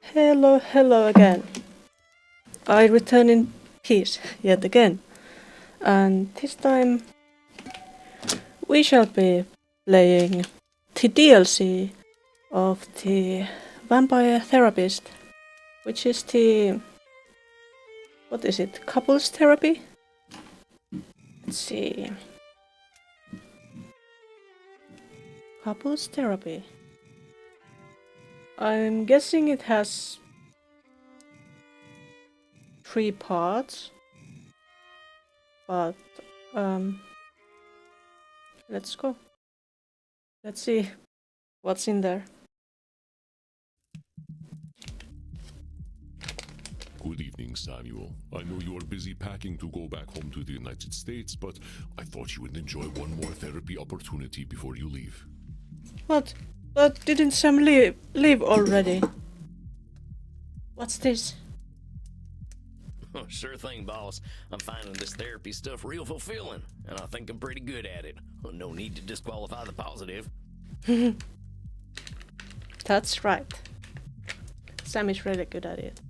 Hello again. I return in peace yet again, and this time we shall be playing the DLC of the Vampire Therapist, which is the... what is it? Couples therapy? Let's see. Couples therapy. I'm guessing it has 3 parts, but let's go. Let's see what's in there. Good evening, Samuel. I know you are busy packing to go back home to the United States, but I thought you would enjoy one more therapy opportunity before you leave. What? But didn't Sam leave already? What's this? Sure thing, boss. I'm finding this therapy stuff real fulfilling, and I think I'm pretty good at it. No need to disqualify the positive. That's right. Sam is really good at it.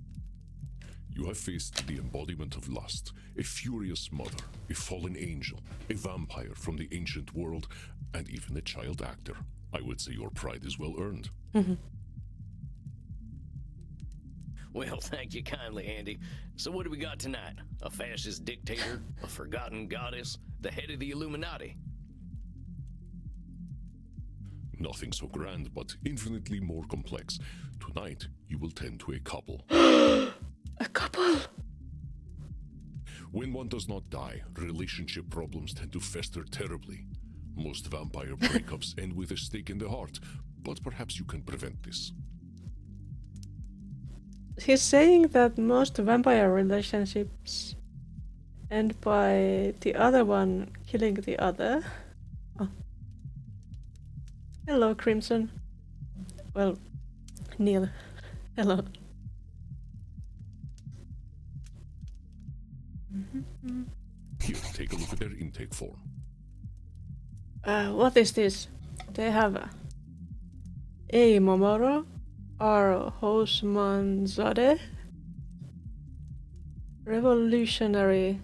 You have faced the embodiment of lust, a furious mother, a fallen angel, a vampire from the ancient world, and even a child actor. I would say your pride is well earned. Well, thank you kindly, Andy. So what do we got tonight? A fascist dictator? A forgotten goddess? The head of the Illuminati? Nothing so grand, but infinitely more complex. Tonight, you will tend to a couple. A couple? When one does not die, relationship problems tend to fester terribly. Most vampire breakups end with a stake in the heart, but perhaps you can prevent this. He's saying that most vampire relationships end by the other one killing the other. Oh. Hello, Crimson. Well, Neil. Hello. Here, take a look at their intake form. What is this? They have A. Momoro, R. Housemanzadeh, Revolutionary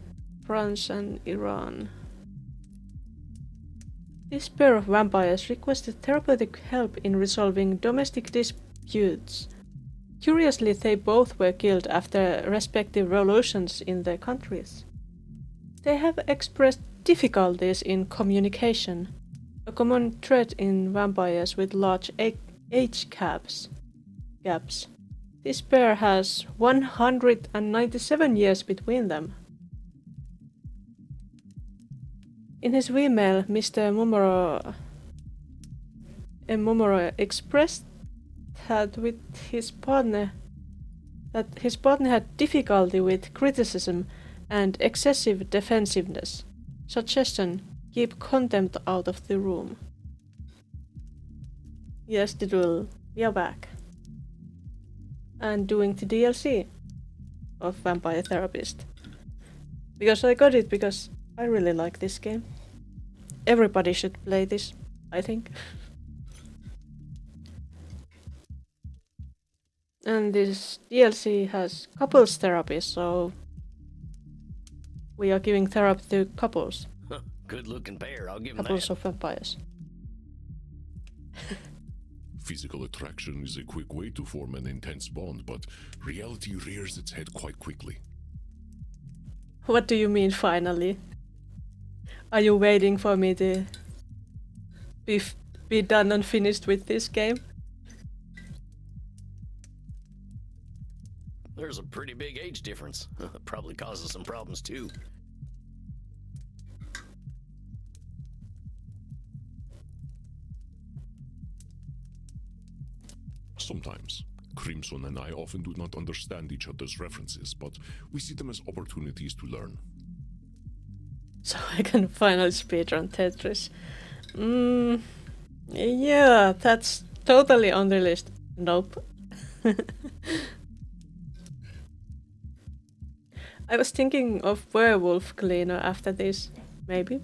France and Iran. This pair of vampires requested therapeutic help in resolving domestic disputes. Curiously, they both were killed after respective revolutions in their countries. They have expressed difficulties in communication, a common trait in vampires with large age gaps. This pair has 197 years between them. In his email, Mr. Momoro expressed that his partner had difficulty with criticism and excessive defensiveness. Suggestion: keep contempt out of the room. Yes, the drill. We are back. And doing the DLC of Vampire Therapist. Because I got it because I really like this game. Everybody should play this, I think. And this DLC has couples therapy, so we are giving therapy to couples. Good looking pair, I'll give them Couples that. of vampires. Physical attraction is a quick way to form an intense bond, but reality rears its head quite quickly. What do you mean, finally? Are you waiting for me to be done and finished with this game? There's a pretty big age difference. Probably causes some problems too. Sometimes, Crimson and I often do not understand each other's references, but we see them as opportunities to learn. So I can finally speedrun Tetris. Yeah, that's totally on the list. Nope. I was thinking of Werewolf Cleaner after this, maybe.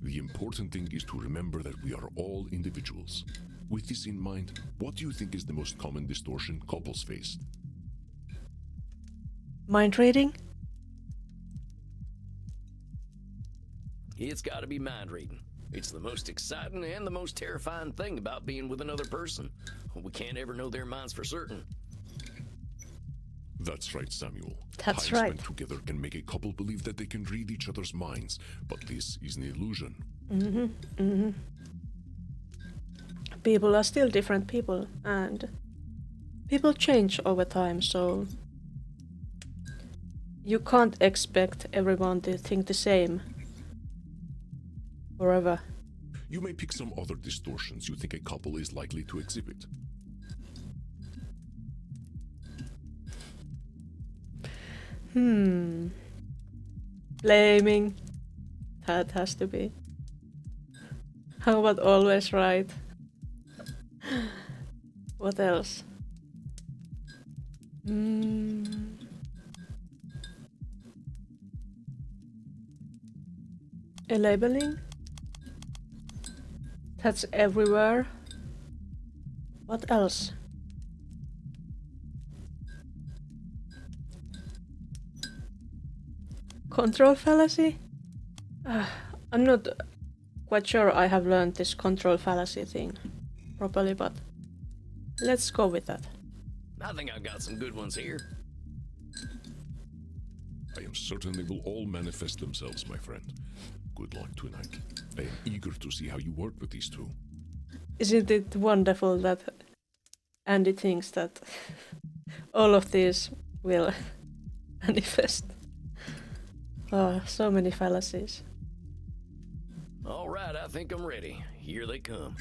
The important thing is to remember that we are all individuals. With this in mind, what do you think is the most common distortion couples face? Mind reading? It's gotta be mind reading. It's the most exciting and the most terrifying thing about being with another person. We can't ever know their minds for certain. That's right, Samuel. That's Time right. spent together can make a couple believe that they can read each other's minds, but this is an illusion. People are still different people, and people change over time, so you can't expect everyone to think the same forever. You may pick some other distortions you think a couple is likely to exhibit. Blaming. That has to be. How about always right? What else? A labeling? That's everywhere. What else? Control fallacy? I'm not quite sure I have learned this control fallacy thing properly, but let's go with that. I think I've got some good ones here. I am certain they will all manifest themselves, my friend. Good luck tonight. I am eager to see how you work with these two. Isn't it wonderful that Andy thinks that all of these will manifest? Oh, so many fallacies. All right, I think I'm ready. Here they come.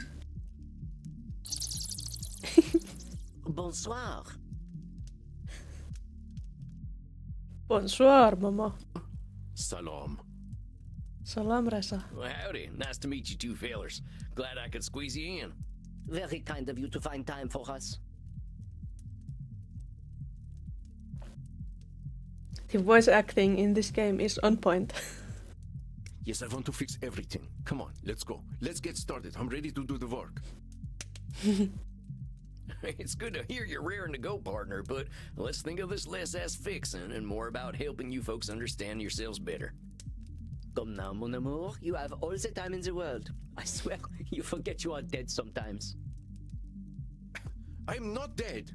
Bonsoir. Bonsoir, Momo. Salam. Salam, Reza. Well, howdy. Nice to meet you two fellers. Glad I could squeeze you in. Very kind of you to find time for us. The voice acting in this game is on point. Yes, I want to fix everything. Come on, let's go. Let's get started. I'm ready to do the work. It's good to hear you're raring to go, partner, but let's think of this less as fixing and more about helping you folks understand yourselves better. Come now, mon amour. You have all the time in the world. I swear, you forget you are dead sometimes. I'm not dead.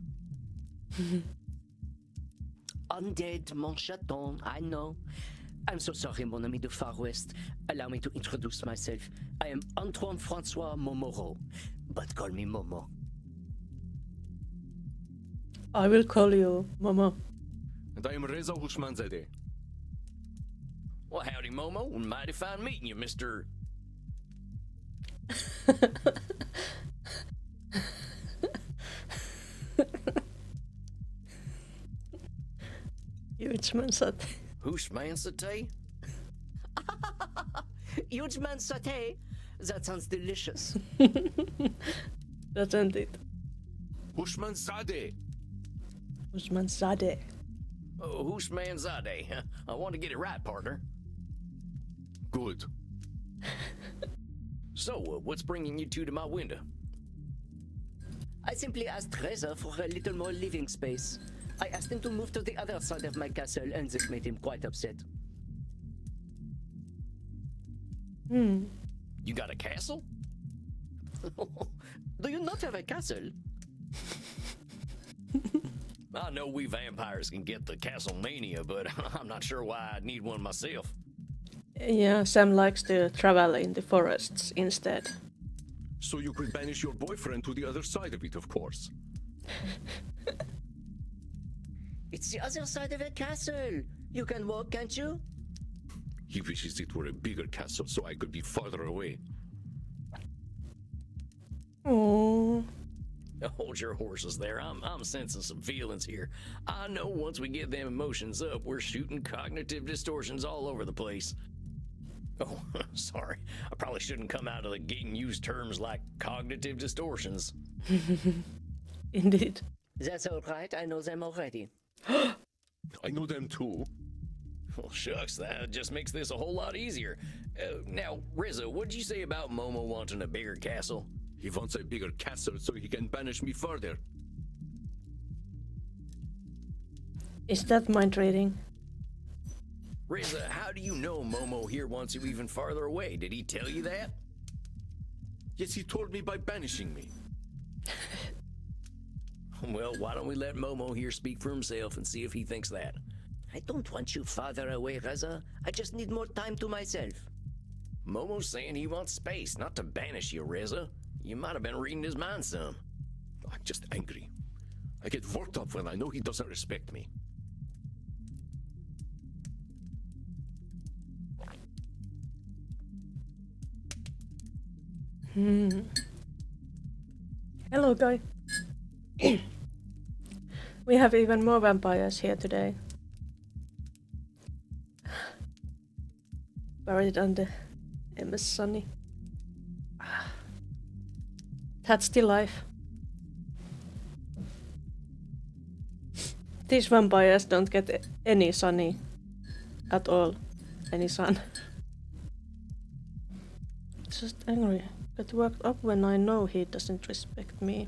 Undead, mon chaton, I know. I'm so sorry, mon ami du Far West. Allow me to introduce myself. I am Antoine Francois Momoro, but call me Momo. I will call you Momo. And I am Reza Hushmanzadeh. Well, howdy, Momo. Mighty fine meeting you, Mr. Huge man said. Hushman Satay? Huge man sauté. That sounds delicious. Doesn't it? Hushman Zadeh. Usman Zadeh. Oh, Hushman Zadeh. I want to get it right, partner. Good. So, what's bringing you two to my window? I simply asked Reza for a little more living space. I asked him to move to the other side of my castle, and this made him quite upset. You got a castle? Do you not have a castle? I know we vampires can get the castle mania, but I'm not sure why I'd need one myself. Yeah, Sam likes to travel in the forests instead. So you could banish your boyfriend to the other side of it, of course. It's the other side of a castle. You can walk, can't you? He wishes it were a bigger castle so I could be farther away. Oh, Hold your horses there. I'm sensing some feelings here. I know once we get them emotions up, we're shooting cognitive distortions all over the place. Oh, sorry. I probably shouldn't come out of the gate and use terms like cognitive distortions. indeed. That's all right. I know them already. I know them too. Well, shucks, that just makes this a whole lot easier. Now, Rizzo, what'd you say about Momo wanting a bigger castle? He wants a bigger castle so he can banish me further. Is that mind reading? Rizzo, how do you know Momo here wants you even farther away? Did he tell you that? Yes, he told me by banishing me. Well, why don't we let Momo here speak for himself and see if he thinks that? I don't want you farther away, Reza. I just need more time to myself. Momo's saying he wants space, not to banish you, Rizzo. You might have been reading his mind some. I'm just angry. I get worked up when I know he doesn't respect me. Hello, guy. We have even more vampires here today. Buried under MS Sunny. That's the life. These vampires don't get any sunny at all. Any sun. Just angry. Get worked up when I know he doesn't respect me.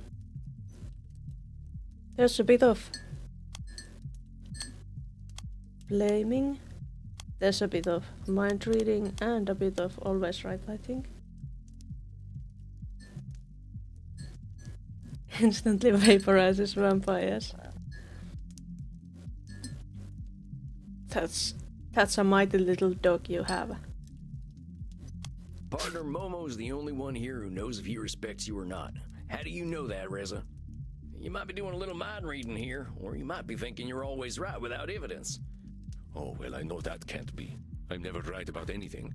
There's a bit of blaming. There's a bit of mind reading and a bit of always right, I think. Instantly vaporizes vampires. That's a mighty little dog you have. Partner Momo's the only one here who knows if he respects you or not. How do you know that, Reza? You might be doing a little mind reading here, or you might be thinking you're always right without evidence. Oh, well, I know that can't be. I'm never right about anything.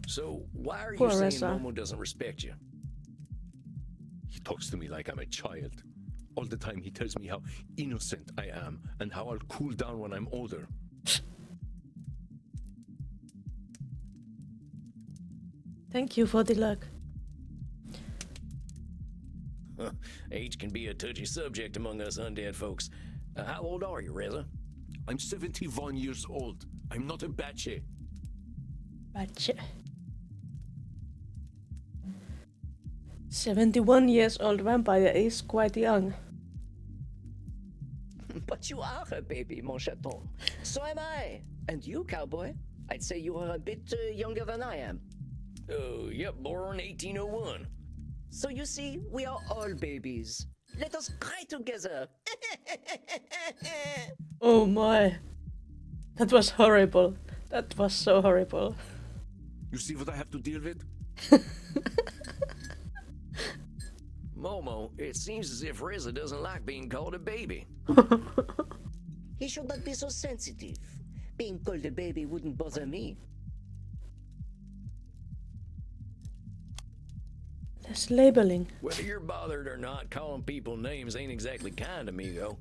So, why are you Poor saying Reza. Momo doesn't respect you? He talks to me like I'm a child. All the time he tells me how innocent I am and how I'll cool down when I'm older. Thank you for the luck. Age can be a touchy subject among us undead folks. How old are you, Reza? I'm 71 years old. I'm not a bache. Batch. 71 years old vampire is quite young. But you are a baby, mon chaton. So am I. And you, cowboy? I'd say you are a bit younger than I am. Oh, yep, born 1801. So you see, we are all babies. Let us cry together. Oh my. That was horrible. That was so horrible. You see what I have to deal with? Momo, it seems as if Reza doesn't like being called a baby. He should not be so sensitive. Being called a baby wouldn't bother me. There's labeling. Whether you're bothered or not, calling people names ain't exactly kind to me, though.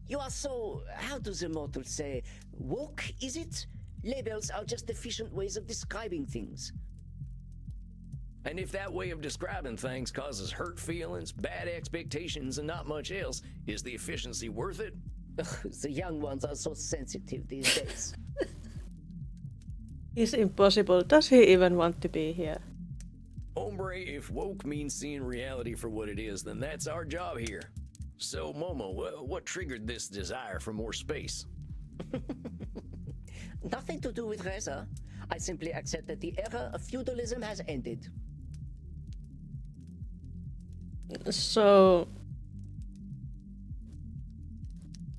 You are so, how do the mortals say, woke, is it? Labels are just efficient ways of describing things. And if that way of describing things causes hurt feelings, bad expectations, and not much else, is the efficiency worth it? The young ones are so sensitive these days. It's impossible. Does he even want to be here? Hombre, if woke means seeing reality for what it is, then that's our job here. So, Momo, what triggered this desire for more space? Nothing to do with Reza. I simply accept that the era of feudalism has ended. So...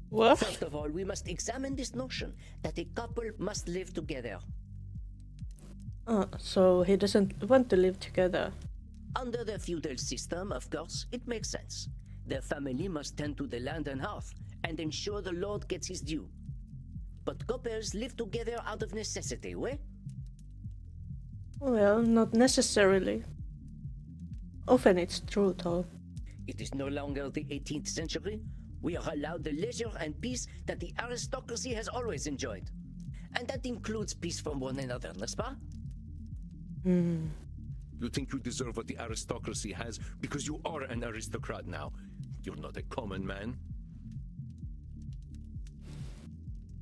What? First of all, we must examine this notion that a couple must live together. So he doesn't want to live together. Under the feudal system, of course, it makes sense. The family must tend to the land and hearth and ensure the lord gets his due. But couples live together out of necessity, we? Well, not necessarily. Often it's true, though. It is no longer the 18th century. We are allowed the leisure and peace that the aristocracy has always enjoyed. And that includes peace from one another, n'est-ce pas? You think you deserve what the aristocracy has because you are an aristocrat now. You're not a common man.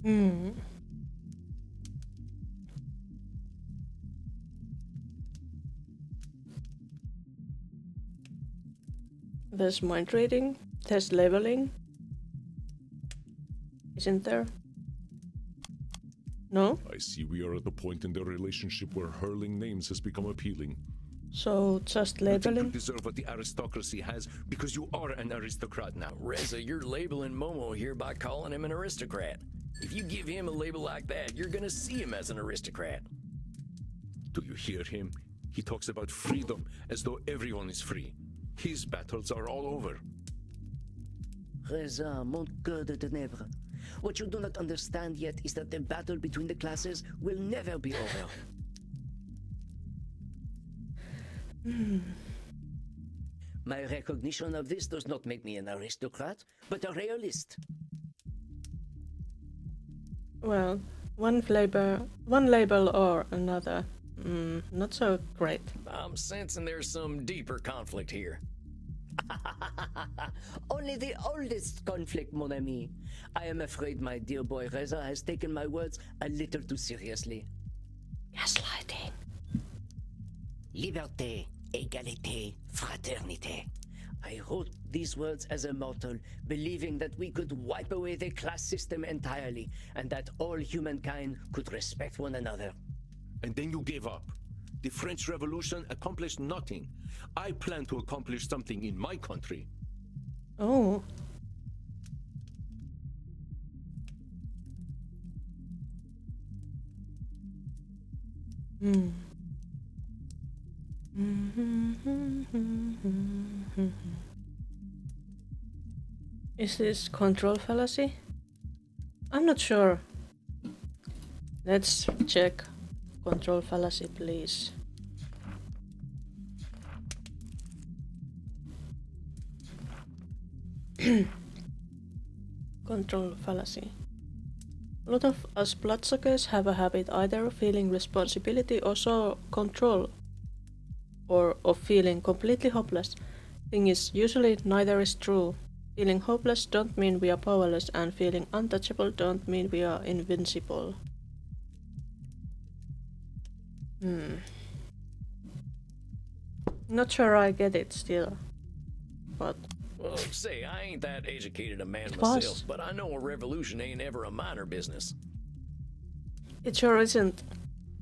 Hmm. There's mind reading, there's labeling. Isn't there? No? I see we are at the point in the relationship where hurling names has become appealing. So just You think you labeling? deserve what the aristocracy has because you are an aristocrat now. Reza, you're labeling Momo here by calling him an aristocrat. If you give him a label like that, you're gonna see him as an aristocrat. Do you hear him? He talks about freedom as though everyone is free. His battles are all over. Reza, mon cœur de ténèbres. What you do not understand yet is that the battle between the classes will never be over. My recognition of this does not make me an aristocrat, but a realist. Well, one label or another. Not so great. I'm sensing there's some deeper conflict here. Only the oldest conflict, mon ami. I am afraid my dear boy Reza has taken my words a little too seriously. Gaslighting. Liberté, égalité, fraternité. I wrote these words as a mortal, believing that we could wipe away the class system entirely, and that all humankind could respect one another. And then you gave up. The French Revolution accomplished nothing. I plan to accomplish something in my country. Oh. Is this control fallacy? I'm not sure. Let's check control fallacy, please. Control fallacy. A lot of us bloodsuckers have a habit either of feeling responsibility or so control, or of feeling completely hopeless. Thing is, usually neither is true. Feeling hopeless don't mean we are powerless, and feeling untouchable don't mean we are invincible. Not sure I get it still, but Well, say, I ain't that educated a man It myself, was. but I know a revolution ain't ever a minor business. it sure isn't.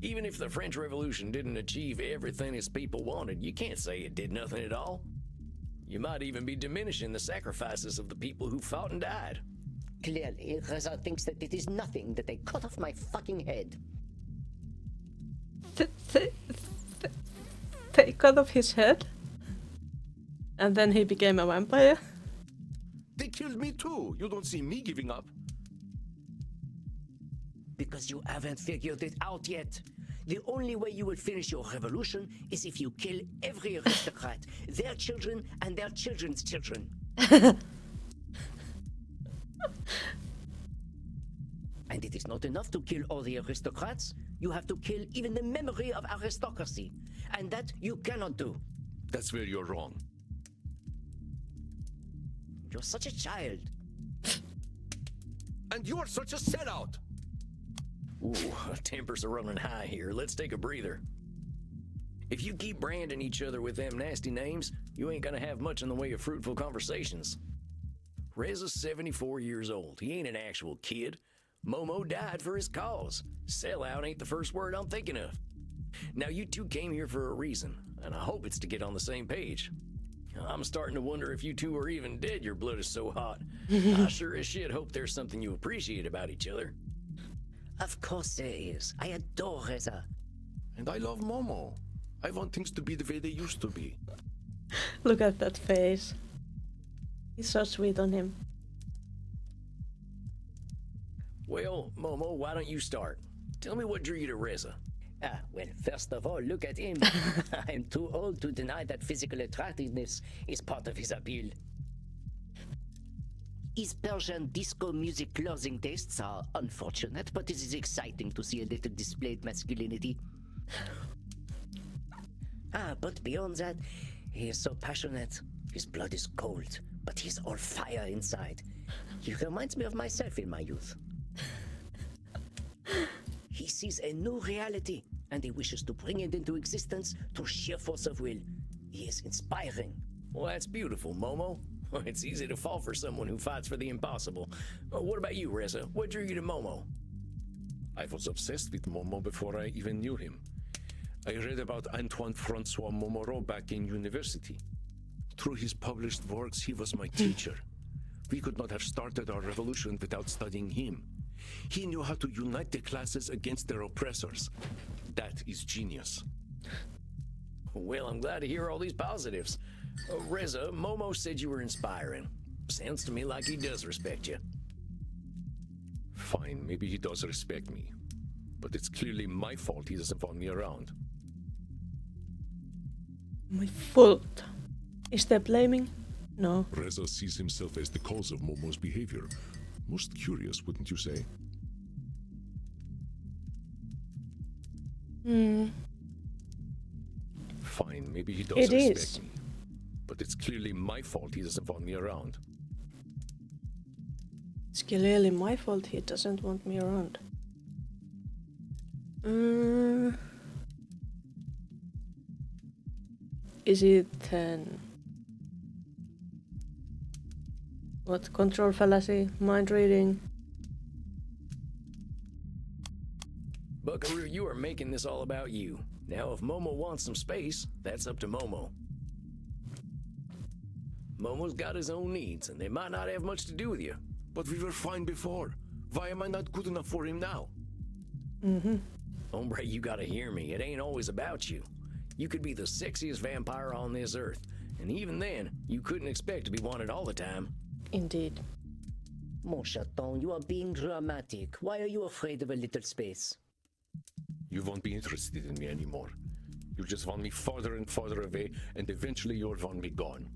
Even if the French Revolution didn't achieve everything its people wanted, you can't say it did nothing at all. You might even be diminishing the sacrifices of the people who fought and died. Clearly, Reza thinks that it is nothing that they cut off my fucking head. They cut off his head, and then he became a vampire. They killed me too. You don't see me giving up. Because you haven't figured it out yet. The only way you will finish your revolution is if you kill every aristocrat, their children, and their children's children. And it is not enough to kill all the aristocrats. You have to kill even the memory of aristocracy. And that you cannot do. That's where you're wrong. You're such a child. And you're such a sellout. Ooh, tempers are running high here. Let's take a breather. If you keep branding each other with them nasty names, you ain't gonna have much in the way of fruitful conversations. Reza's 74 years old. He ain't an actual kid. Momo died for his cause. Sellout ain't the first word I'm thinking of. Now, you two came here for a reason, and I hope it's to get on the same page. I'm starting to wonder if you two are even dead, your blood is so hot. I sure as shit hope there's something you appreciate about each other. Of course there is. I adore Reza. And I love Momo. I want things to be the way they used to be. Look at that face. He's so sweet on him. Well, Momo, why don't you start? Tell me what drew you to Reza. Well, first of all, look at him. I'm too old to deny that physical attractiveness is part of his appeal. His Persian disco music clothing tastes are unfortunate, but it is exciting to see a little displayed masculinity. But beyond that, he is so passionate. His blood is cold, but he's all fire inside. He reminds me of myself in my youth. sees a new reality, and he wishes to bring it into existence through sheer force of will. He is inspiring. Well, that's beautiful, Momo. It's easy to fall for someone who fights for the impossible. What about you, Reza? What drew you to Momo? I was obsessed with Momo before I even knew him. I read about Antoine Francois Momoro back in university. Through his published works, he was my teacher. We could not have started our revolution without studying him. He knew how to unite the classes against their oppressors. That is genius. Well, I'm glad to hear all these positives. Reza, Momo said you were inspiring. Sounds to me like he does respect you. Fine, maybe he does respect me. But it's clearly my fault he doesn't want me around. My fault. Is there blaming? No. Reza sees himself as the cause of Momo's behavior. Most curious, wouldn't you say? Fine, maybe he does It respect is. me. But it's clearly my fault he doesn't want me around. It's clearly my fault he doesn't want me around. Is it then... What? Control fallacy? Mind reading? Buckaroo, you are making this all about you. Now, if Momo wants some space, that's up to Momo. Momo's got his own needs, and they might not have much to do with you. But we were fine before. Why am I not good enough for him now? Hombre, you gotta hear me. It ain't always about you. You could be the sexiest vampire on this earth, and even then, you couldn't expect to be wanted all the time. Indeed. Mon chaton, you are being dramatic. Why are you afraid of a little space? You won't be interested in me anymore. You just want me farther and farther away, and eventually you'll want me gone.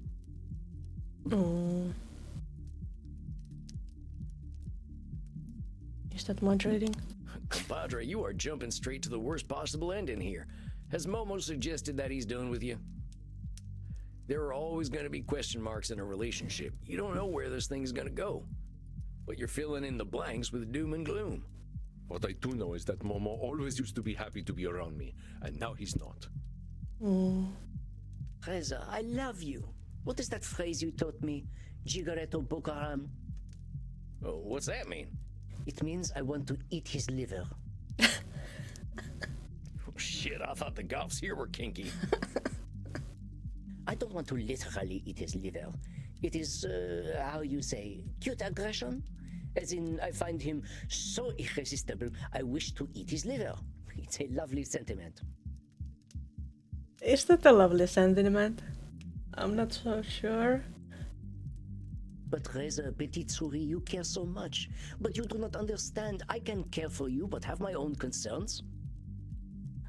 Oh. Is that mind reading? Compadre, you are jumping straight to the worst possible ending here. Has Momo suggested that he's done with you? There are always going to be question marks in a relationship. You don't know where this thing's going to go. But you're filling in the blanks with doom and gloom. What I do know is that Momo always used to be happy to be around me, and now he's not. Reza, I love you. What is that phrase you taught me? Jigareto Bokaram? Oh, what's that mean? It means I want to eat his liver. Oh, shit, I thought the goths here were kinky. I don't want to literally eat his liver. It is, how you say, cute aggression? As in, I find him so irresistible, I wish to eat his liver. It's a lovely sentiment. Is that a lovely sentiment? I'm not so sure. But Reza, Petite Souris, you care so much. But you do not understand. I can care for you, but have my own concerns.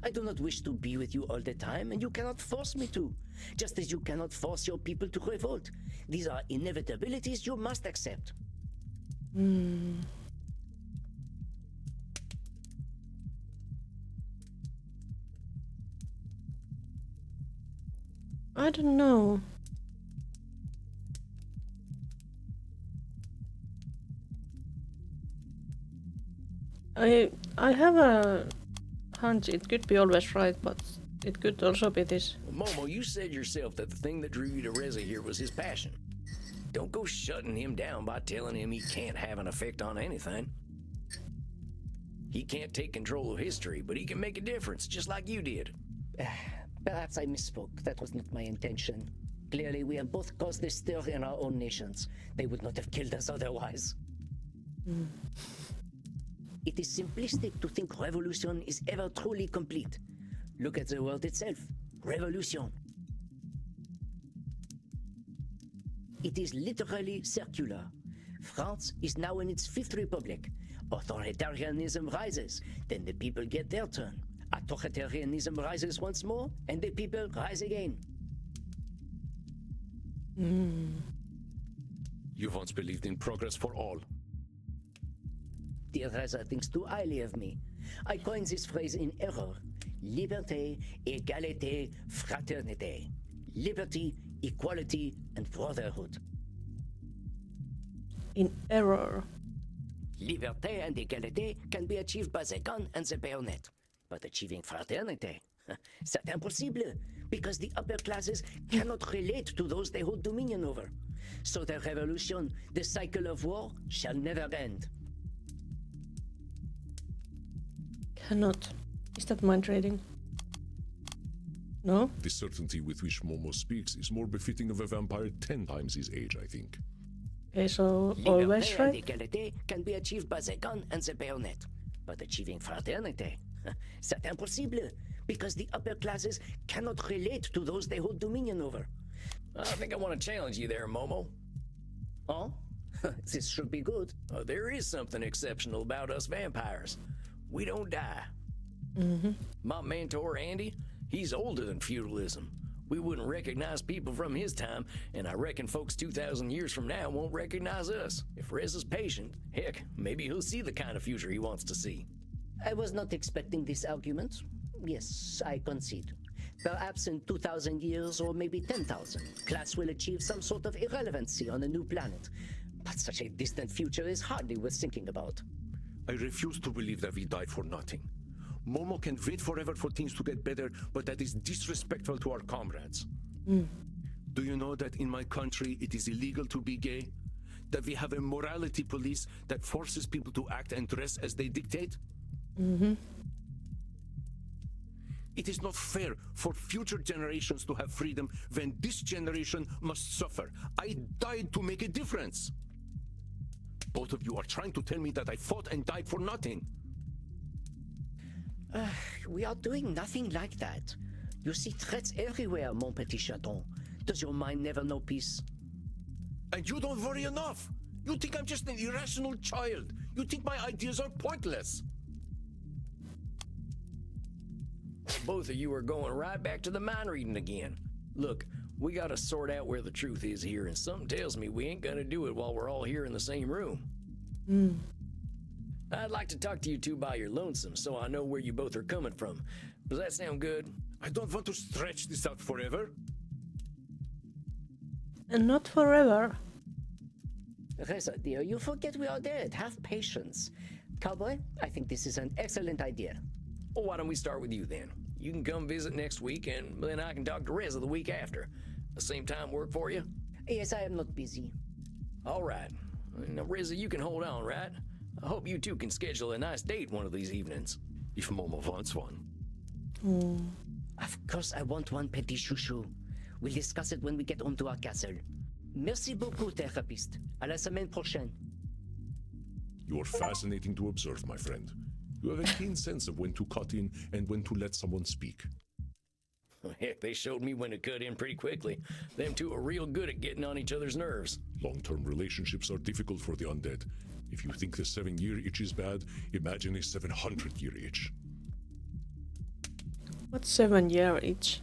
I do not wish to be with you all the time, and you cannot force me to. Just as you cannot force your people to revolt. These are inevitabilities you must accept. I don't know. I have a hunch it could be always right, but it could also be this. Well, Momo, you said yourself that the thing that drew you to Reza here was his passion. Don't go shutting him down by telling him he can't have an effect on anything. He can't take control of history, but he can make a difference, just like you did. Perhaps I misspoke. That was not my intention. Clearly, we have both caused this stir in our own nations. They would not have killed us otherwise. It is simplistic to think revolution is ever truly complete. Look at the word itself. Revolution. It is literally circular. France is now in its fifth republic. Authoritarianism rises, then the people get their turn. Authoritarianism rises once more, and the people rise again. You once believed in progress for all. Dear Reza thinks too highly of me. I coined this phrase in error. Liberté, égalité, fraternité. Liberty, equality, and brotherhood. In error. Liberté and égalité can be achieved by the gun and the bayonet. But achieving fraternity, c'est impossible, because the upper classes cannot relate to those they hold dominion over. So the revolution, the cycle of war, shall never end. Cannot. Is that mind reading? No? The certainty with which Momo speaks is more befitting of a vampire 10 times his age, I think. Okay, so always Liberté and right? égalité can be achieved by the gun and the bayonet. But achieving fraternity, c'est impossible, because the upper classes cannot relate to those they hold dominion over. I think I want to challenge you there, Momo. Oh? This should be good. There is something exceptional about us vampires. We don't die. My mentor, Andy, he's older than feudalism. We wouldn't recognize people from his time, and I reckon folks 2,000 years from now won't recognize us. If Rez is patient, heck, maybe he'll see the kind of future he wants to see. I was not expecting this argument. Yes, I concede. Perhaps in 2,000 years, or maybe 10,000, class will achieve some sort of irrelevancy on a new planet. But such a distant future is hardly worth thinking about. I refuse to believe that we died for nothing. Momo can wait forever for things to get better, but that is disrespectful to our comrades. Do you know that in my country it is illegal to be gay? That we have a morality police that forces people to act and dress as they dictate? It is not fair for future generations to have freedom when this generation must suffer. I died to make a difference. Both of you are trying to tell me that I fought and died for nothing. We are doing nothing like that. You see threats everywhere, mon petit chaton. Does your mind never know peace? And you don't worry enough. You think I'm just an irrational child. You think my ideas are pointless. Both of you are going right back to the mind reading again. Look, we gotta sort out where the truth is here, and something tells me we ain't gonna do it while we're all here in the same room. I'd like to talk to you two by your lonesome, so I know where you both are coming from. Does that sound good? I don't want to stretch this out forever. And not forever. Reza, dear, you forget we are dead. Have patience. Cowboy, I think this is an excellent idea. Well, why don't we start with you then? You can come visit next week, and then I can talk to Reza the week after. The same time work for you? Yes, I am not busy. All right. Now, Reza, you can hold on, right? I hope you two can schedule a nice date one of these evenings. If Momo wants one. Of course I want one, petit chouchou. We'll discuss it when we get home to our castle. Merci beaucoup, therapist. À la semaine prochaine. You are fascinating to observe, my friend. You have a keen sense of when to cut in and when to let someone speak. Heck, they showed me when to cut in pretty quickly. Them two are real good at getting on each other's nerves. Long-term relationships are difficult for the undead. If you think the 7-year itch is bad, imagine a 700-year itch. What's 7-year itch?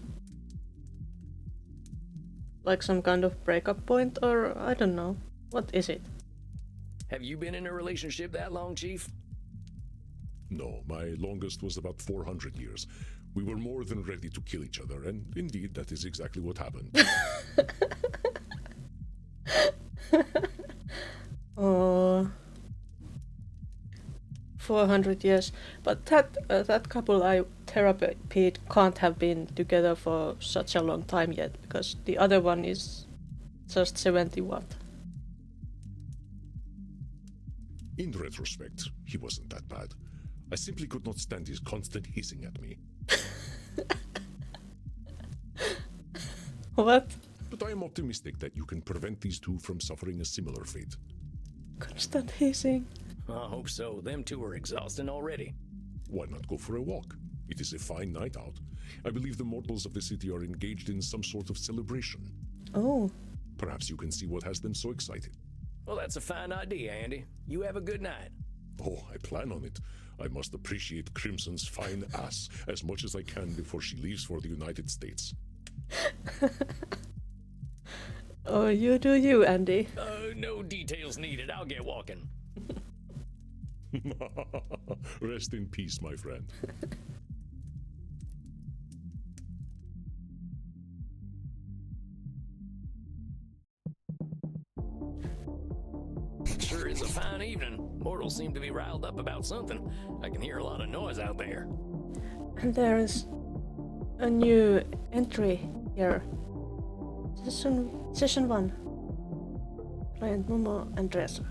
Like some kind of breakup point, or I don't know. What is it? Have you been in a relationship that long, Chief? No, my longest was about 400 years. We were more than ready to kill each other, and indeed, that is exactly what happened. Oh, 400 years. But that couple I therapied can't have been together for such a long time yet, because the other one is just 71. In retrospect, he wasn't that bad. I simply could not stand his constant hissing at me. What? But I am optimistic that you can prevent these two from suffering a similar fate. Constant hissing. I hope so. Them two are exhausting already. Why not go for a walk? It is a fine night out. I believe the mortals of the city are engaged in some sort of celebration. Oh. Perhaps you can see what has them so excited. Well, that's a fine idea, Andy. You have a good night. Oh, I plan on it. I must appreciate Crimson's fine ass as much as I can before she leaves for the United States. Oh, you do you, Andy. No details needed. I'll get walking. Rest in peace, my friend. Sure is a fine evening. Mortal girls seem to be riled up about something. I can hear a lot of noise out there. And there is a new entry here. Session 1. Client Momo and Reza.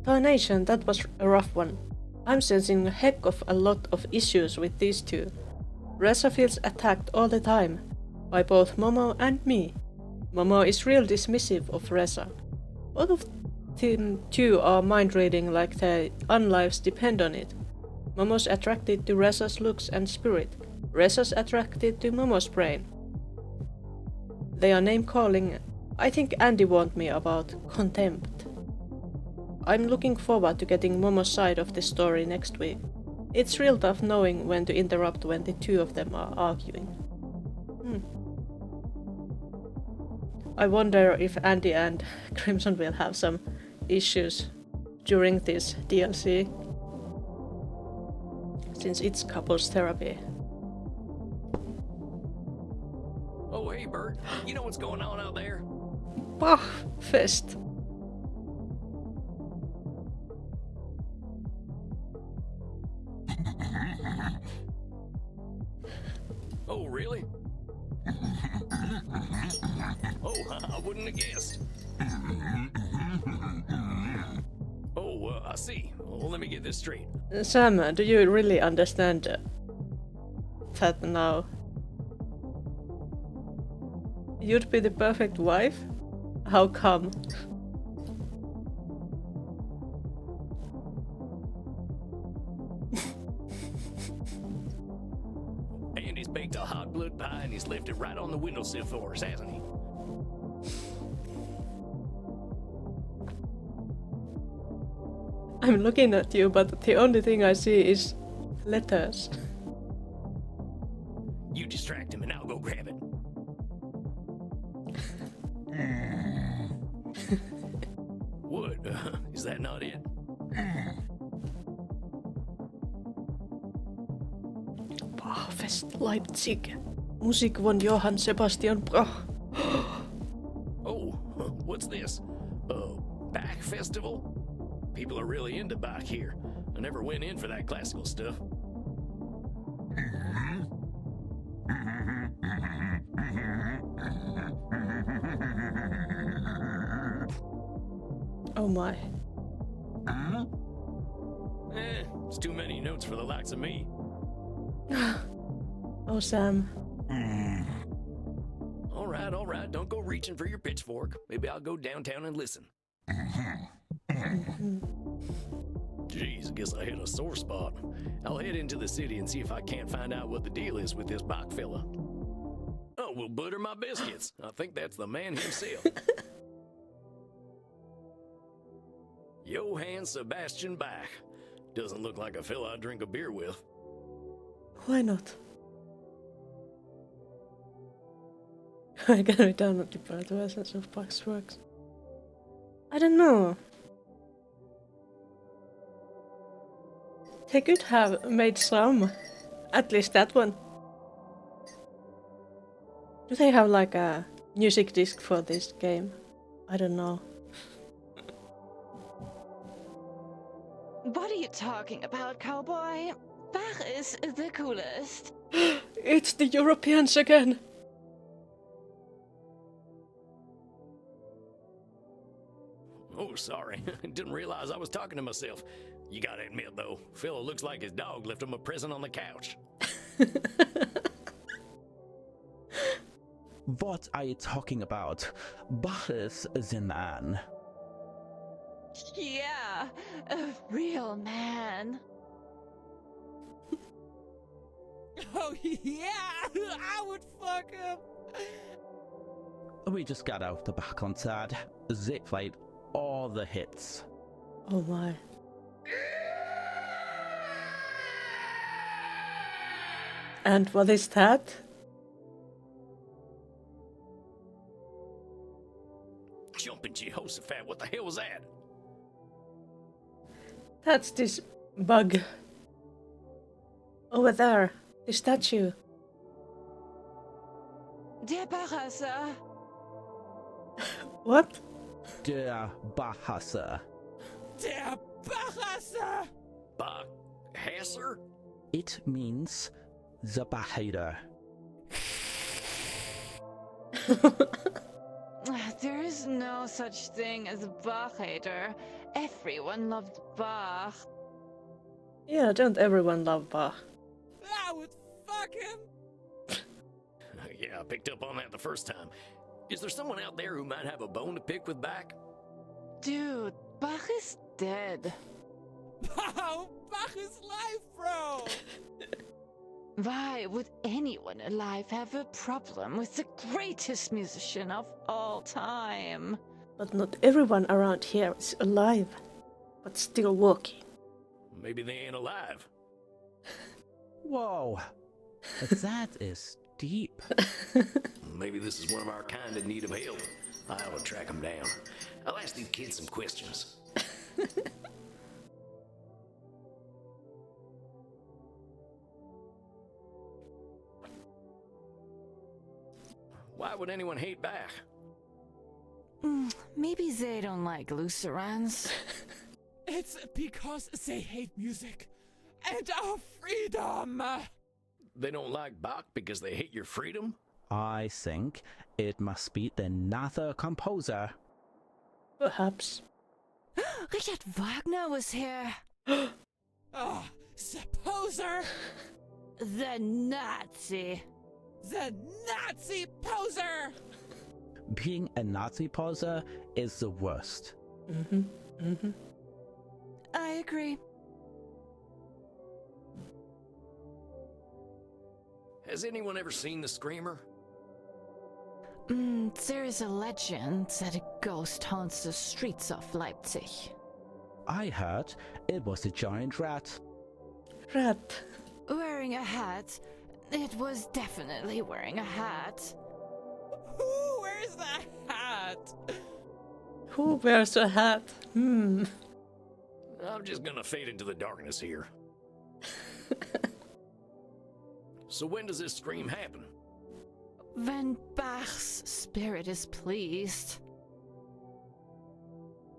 Tarnation, that was a rough one. I'm sensing a heck of a lot of issues with these two. Reza feels attacked all the time, by both Momo and me. Momo is real dismissive of Reza. Both of them two are mind reading like their unlives depend on it. Momo's attracted to Reza's looks and spirit. Reza's attracted to Momo's brain. They are name calling. I think Andy warned me about contempt. I'm looking forward to getting Momo's side of the story next week. It's real tough knowing when to interrupt when the two of them are arguing. I wonder if Andy and Crimson will have some issues during this DLC, since it's couples therapy. Oh, hey, Bert. You know what's going on out there? Bah, fest. Oh, really? Oh, I wouldn't have guessed. Oh, I see. Well, let me get this straight. Sam, do you really understand that now? You'd be the perfect wife? How come? Andy's baked a hot blood pie and he's left it right on the windowsill for us, hasn't he? I'm looking at you, but the only thing I see is letters. You distract him and I'll go grab it. What? Is that not it? Fest Leipzig. Musik von Johann Sebastian Bach. Oh, what's this? Bach festival? People are really into Bach here. I never went in for that classical stuff. Oh my. It's too many notes for the likes of me. Oh, Sam. All right, don't go reaching for your pitchfork. Maybe I'll go downtown and listen. Jeez, I guess I hit a sore spot. I'll head into the city and see if I can't find out what the deal is with this Bach fella. Oh, well, butter my biscuits. I think that's the man himself. Johann Sebastian Bach. Doesn't look like a fella I'd drink a beer with. Why not? I can we download the part versions of Bach's works? I don't know. They could have made some. At least that one. Do they have like a music disc for this game? I don't know. What are you talking about, cowboy? Bach is the coolest. It's the Europeans again! Oh, sorry. Didn't realize I was talking to myself. You gotta admit, though, fella looks like his dog left him a present on the couch. What are you talking about? Bach is the man. Yeah, a real man. Oh yeah, I would fuck him. We just got out the Bach concert. They played all the hits. Oh my. And what is that? Jumping Jehoshaphat, what the hell was that? That's this bug. Over there. The statue. Der Barasser. What? Der Bahasser. Der Bachhasser! Bach Hasser? It means the Bahader. There is no such thing as a Bach hater. Everyone loved Bach. Yeah, don't everyone love Bach? I would fuck him! Yeah, I picked up on that the first time. Is there someone out there who might have a bone to pick with Bach? Dude, Bach is dead. Oh, Bach is life, bro! Why would anyone alive have a problem with the greatest musician of all time? But not everyone around here is alive, but still walking. Maybe they ain't alive. Whoa, that is deep. Maybe this is one of our kind in need of help. I ought to track them down. I'll ask these kids some questions. Why would anyone hate Bach? Maybe they don't like Lutherans. It's because they hate music and our freedom! They don't like Bach because they hate your freedom? I think it must be another composer. Perhaps. Richard Wagner was here. Oh, the poser! The Nazi. The Nazi poser! Being a Nazi poser is the worst. I agree. Has anyone ever seen the Screamer? There is a legend that a ghost haunts the streets of Leipzig. I heard it was a giant rat. Rat. Wearing a hat. It was definitely wearing a hat. Who wears the hat? Who wears a hat? I'm just gonna fade into the darkness here. So when does this scream happen? When Bach's spirit is pleased.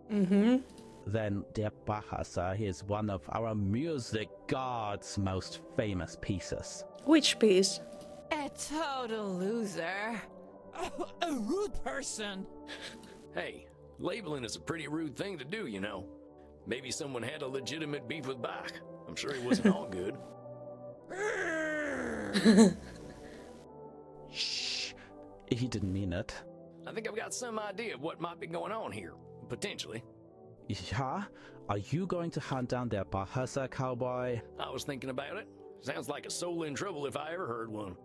Then Der Bachhasser is one of our music god's most famous pieces. Which piece? A total loser. Oh, a rude person! Hey, labeling is a pretty rude thing to do, you know. Maybe someone had a legitimate beef with Bach. I'm sure he wasn't all good. Shh, he didn't mean it. I think I've got some idea of what might be going on here. Potentially. Yeah? Are you going to hunt down Der Bachhasser, cowboy? I was thinking about it. Sounds like a soul in trouble if I ever heard one.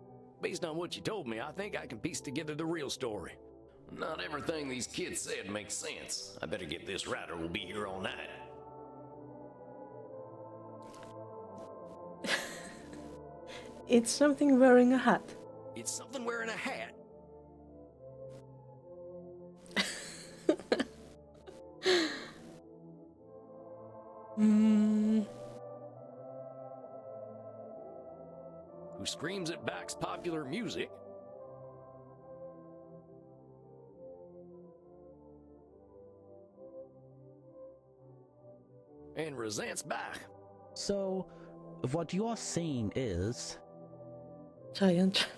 Based on what you told me, I think I can piece together the real story. Not everything these kids said makes sense. I better get this right or we'll be here all night. It's something wearing a hat. It's something wearing a hat. Who screams at Bach's popular music. And resents Bach. So, what you're saying is... Giant.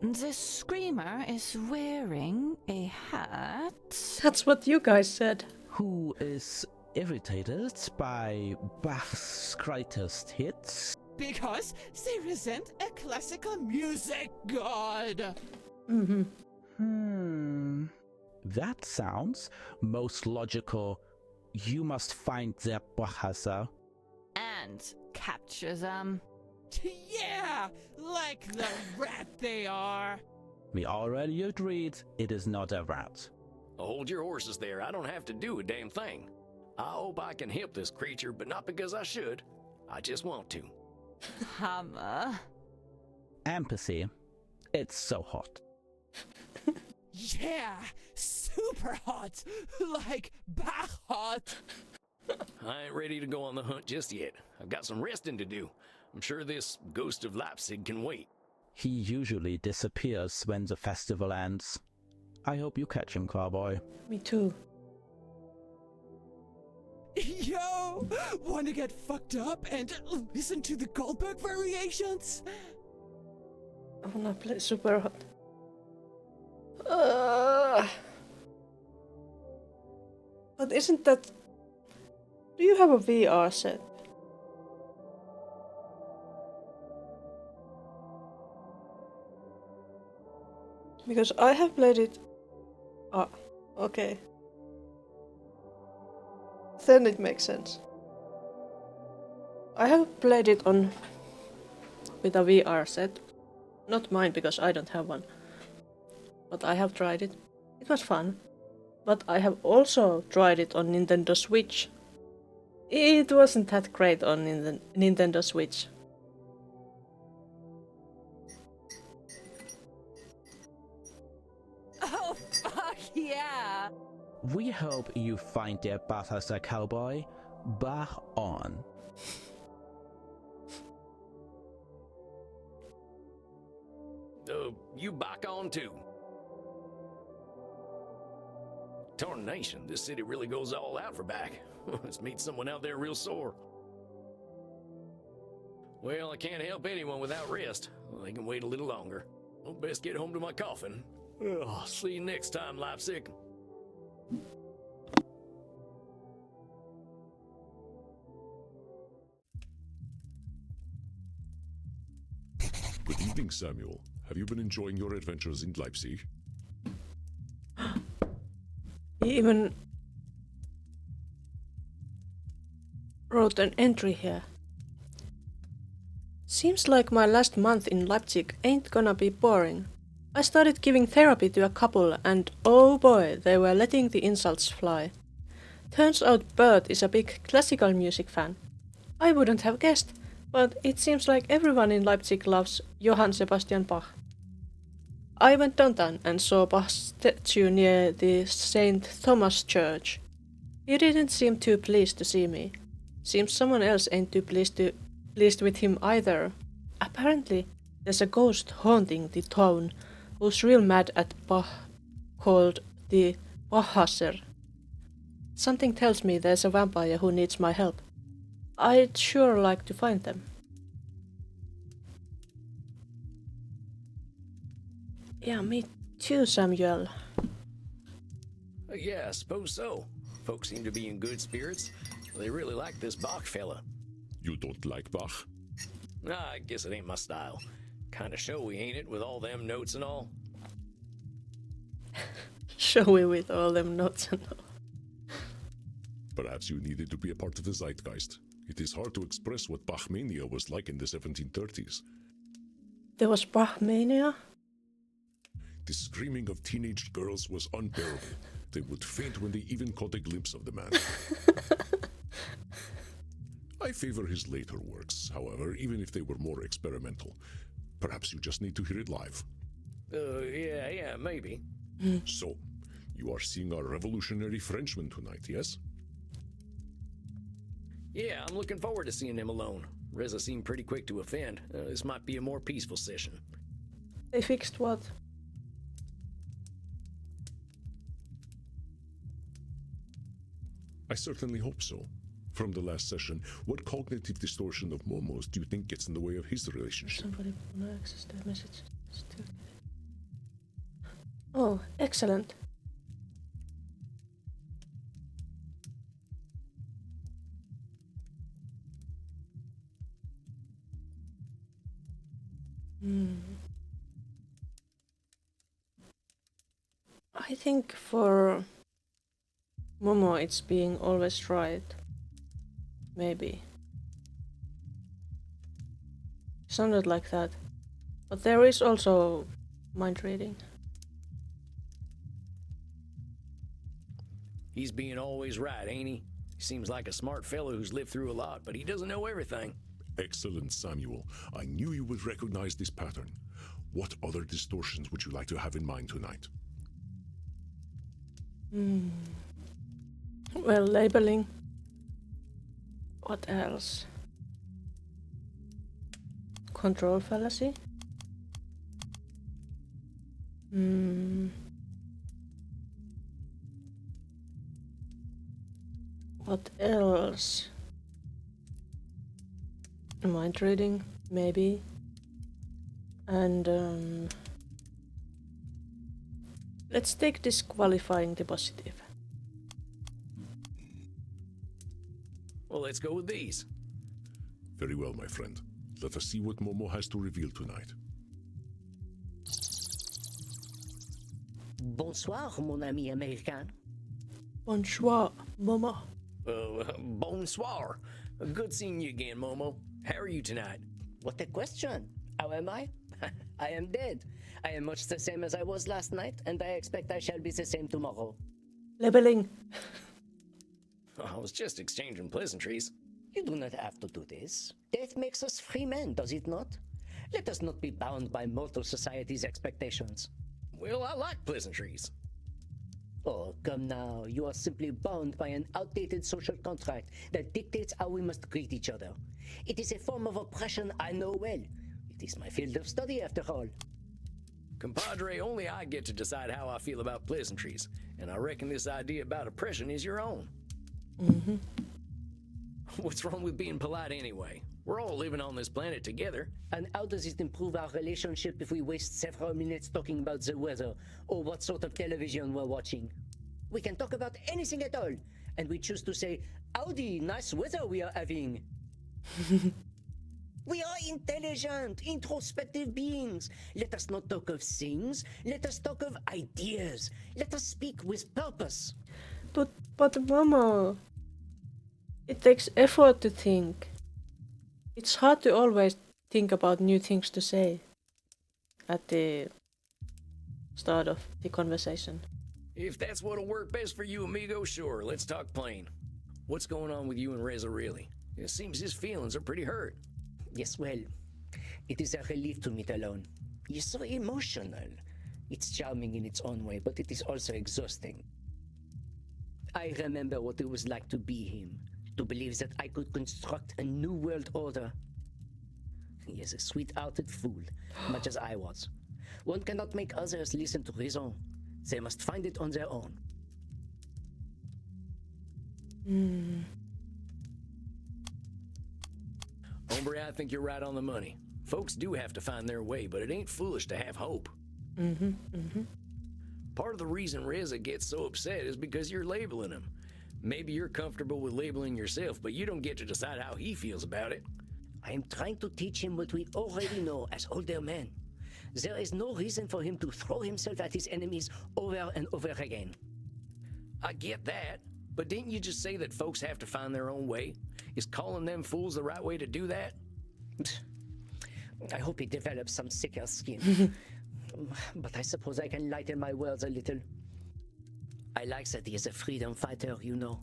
The screamer is wearing a hat. That's what you guys said. who is irritated by Bach's greatest hits? Because they resent a classical music god. That sounds most logical. You must find their Bachhasser. And capture them. Yeah, like the rat they are. We already agreed it is not a rat. Hold your horses there. I don't have to do a damn thing. I hope I can help this creature, but not because I should. I just want to. Hammer. Empathy. It's so hot. Yeah, super hot. Like Bach hot. I ain't ready to go on the hunt just yet. I've got some resting to do. I'm sure this ghost of Leipzig can wait. He usually disappears when the festival ends. I hope you catch him, cowboy. Me too. Yo, wanna get fucked up and listen to the Goldberg variations? I wanna play super hot. Uh, but isn't that... Do you have a VR set? Because I have played it... Ah, okay. Then it makes sense. I have played it on... with a VR set. Not mine, because I don't have one. But I have tried it. It was fun. But I have also tried it on Nintendo Switch. It wasn't that great on Nintendo Switch. Oh, fuck yeah! We hope you find their Balthazar Cowboy back on. You back on too. Tarnation, this city really goes all out for back. Let's meet someone out there real sore. Well, I can't help anyone without rest. They can wait a little longer. I'll best get home to my coffin. Ugh, see you next time, Leipzig. Good evening, Samuel. Have you been enjoying your adventures in Leipzig? He even wrote an entry here. Seems like my last month in Leipzig ain't gonna be boring. I started giving therapy to a couple and oh boy, they were letting the insults fly. Turns out Bert is a big classical music fan. I wouldn't have guessed, but it seems like everyone in Leipzig loves Johann Sebastian Bach. I went downtown and saw Bach's statue near the St. Thomas Church. He didn't seem too pleased to see me. Seems someone else ain't too pleased with him either. Apparently, there's a ghost haunting the town who's real mad at Bach, called the Bachhasser. Something tells me there's a vampire who needs my help. I'd sure like to find them. Yeah, me too, Samuel. Yeah, I suppose so. Folks seem to be in good spirits. They really like this Bach fella. You don't like Bach? Nah, I guess it ain't my style. Kinda showy, ain't it, with all them notes and all? Showy with all them notes and all. Perhaps you needed to be a part of the zeitgeist. It is hard to express what Bachmania was like in the 1730s. There was Bachmania? The screaming of teenage girls was unbearable. They would faint when they even caught a glimpse of the man. I favor his later works, however, even if they were more experimental. Perhaps you just need to hear it live. Yeah, maybe. So, you are seeing our revolutionary Frenchman tonight, yes? Yeah, I'm looking forward to seeing him alone. Reza seemed pretty quick to offend. This might be a more peaceful session. They fixed what? I certainly hope so. From the last session, what cognitive distortion of Momo's do you think gets in the way of his relationship? Somebody wanna access the message. Oh, excellent. I think for Momo it's being always right. Maybe. Sounded like that. But there is also mind reading. He's being always right, ain't he? He seems like a smart fellow who's lived through a lot, but he doesn't know everything. Excellent, Samuel. I knew you would recognize this pattern. What other distortions would you like to have in mind tonight? Well, labeling. What else? Control fallacy? What What else? Mind reading, maybe. And let's take disqualifying the positive. Well, let's go with these. Very well, my friend. Let us see what Momo has to reveal tonight. Bonsoir, mon ami américain. Bonsoir, Momo. Bonsoir. Good seeing you again, Momo. How are you tonight? What a question. How am I? I am dead. I am much the same as I was last night, and I expect I shall be the same tomorrow. Leveling. I was just exchanging pleasantries. You do not have to do this. Death makes us free men, does it not? Let us not be bound by mortal society's expectations. Well, I like pleasantries. Oh, come now. You are simply bound by an outdated social contract that dictates how we must greet each other. It is a form of oppression I know well. It is my field of study, after all. Compadre, only I get to decide how I feel about pleasantries, and I reckon this idea about oppression is your own. Mm-hmm. What's wrong with being polite anyway? We're all living on this planet together. And how does it improve our relationship if we waste several minutes talking about the weather or what sort of television we're watching? We can talk about anything at all, and we choose to say, "Howdy, nice weather we are having." We are intelligent, introspective beings. Let us not talk of things. Let us talk of ideas. Let us speak with purpose. But Momo, it takes effort to think. It's hard to always think about new things to say at the start of the conversation. If that's what'll work best for you, amigo, sure, let's talk plain. What's going on with you and Reza, really? It seems his feelings are pretty hurt. Yes, well, it is a relief to meet alone. He's so emotional. It's charming in its own way, but it is also exhausting. I remember what it was like to be him, to believe that I could construct a new world order. He is a sweet-hearted fool, much as I was. One cannot make others listen to reason. They must find it on their own. Hombre, I think you're right on the money. Folks do have to find their way, but it ain't foolish to have hope. Part of the reason Reza gets so upset is because you're labeling him. Maybe you're comfortable with labeling yourself, but you don't get to decide how he feels about it. I am trying to teach him what we already know as older men. There is no reason for him to throw himself at his enemies over and over again. I get that, but didn't you just say that folks have to find their own way? Is calling them fools the right way to do that? I hope he develops some thicker skin. But I suppose I can lighten my words a little. I like that he is a freedom fighter, you know.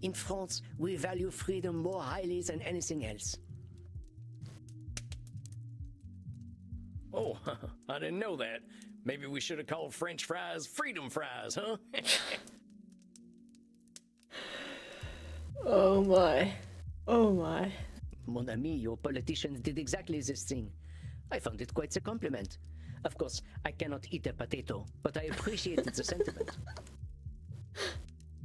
In France, we value freedom more highly than anything else. Oh, I didn't know that. Maybe we should have called French fries freedom fries, huh? Oh my. Oh my. Mon ami, your politicians did exactly this thing. I found it quite a compliment. Of course, I cannot eat a potato, but I appreciated the sentiment.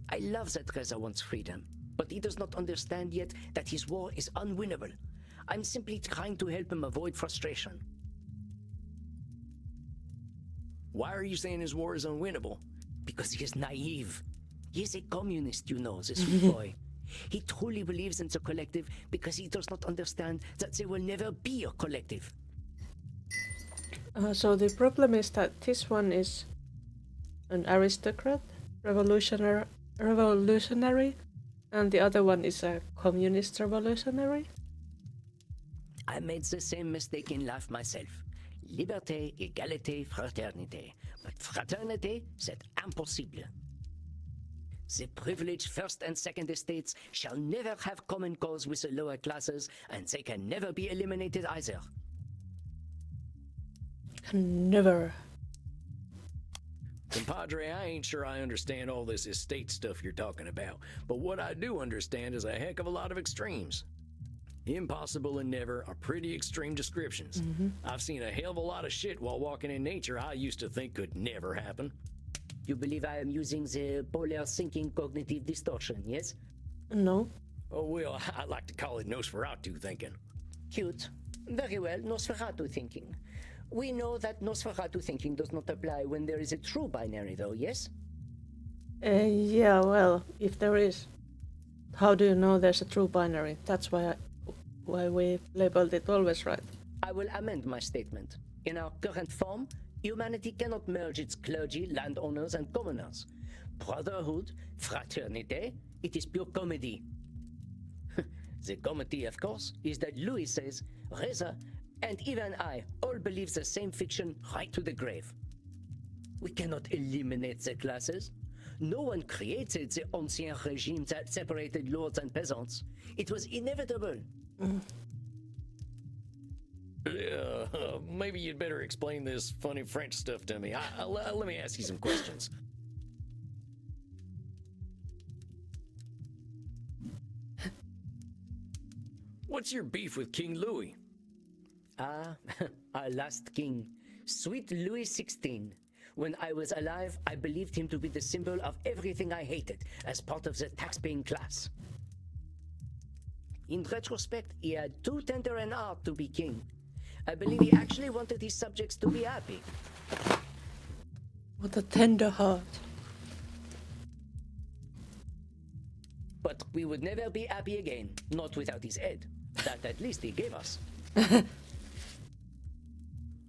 I love that Reza wants freedom, but he does not understand yet that his war is unwinnable. I'm simply trying to help him avoid frustration. Why are you saying his war is unwinnable? Because he is naive. He is a communist, you know, this sweet boy. He truly believes in the collective because he does not understand that there will never be a collective. So the problem is that this one is an aristocrat, revolutionary, and the other one is a communist revolutionary. I made the same mistake in life myself. Liberté, égalité, fraternité. But fraternité, c'est impossible. The privileged first and second estates shall never have common cause with the lower classes, and they can never be eliminated either. Never. Compadre, I ain't sure I understand all this estate stuff you're talking about, but what I do understand is a heck of a lot of extremes. Impossible and never are pretty extreme descriptions. I've seen a hell of a lot of shit while walking in nature I used to think could never happen. You believe I am using the polar thinking cognitive distortion, yes? No. Oh, well, I like to call it Nosferatu thinking. Cute. Very well, Nosferatu thinking. We know that Nosferatu thinking does not apply when there is a true binary, though, yes? Yeah, well, if there is. How do you know there's a true binary? That's why we labeled it always right. I will amend my statement. In our current form, humanity cannot merge its clergy, landowners, and commoners. Brotherhood, fraternité, it is pure comedy. The comedy, of course, is that Louis says, Reza, and even I all believe the same fiction right to the grave. We cannot eliminate the classes. No one created the ancien regime that separated lords and peasants. It was inevitable. Maybe you'd better explain this funny French stuff to me. Let me ask you some questions. What's your beef with King Louis? Ah, our last king, sweet Louis XVI. When I was alive, I believed him to be the symbol of everything I hated as part of the tax-paying class. In retrospect, he had too tender an heart to be king. I believe he actually wanted his subjects to be happy. What a tender heart. But we would never be happy again, not without his head. That at least he gave us.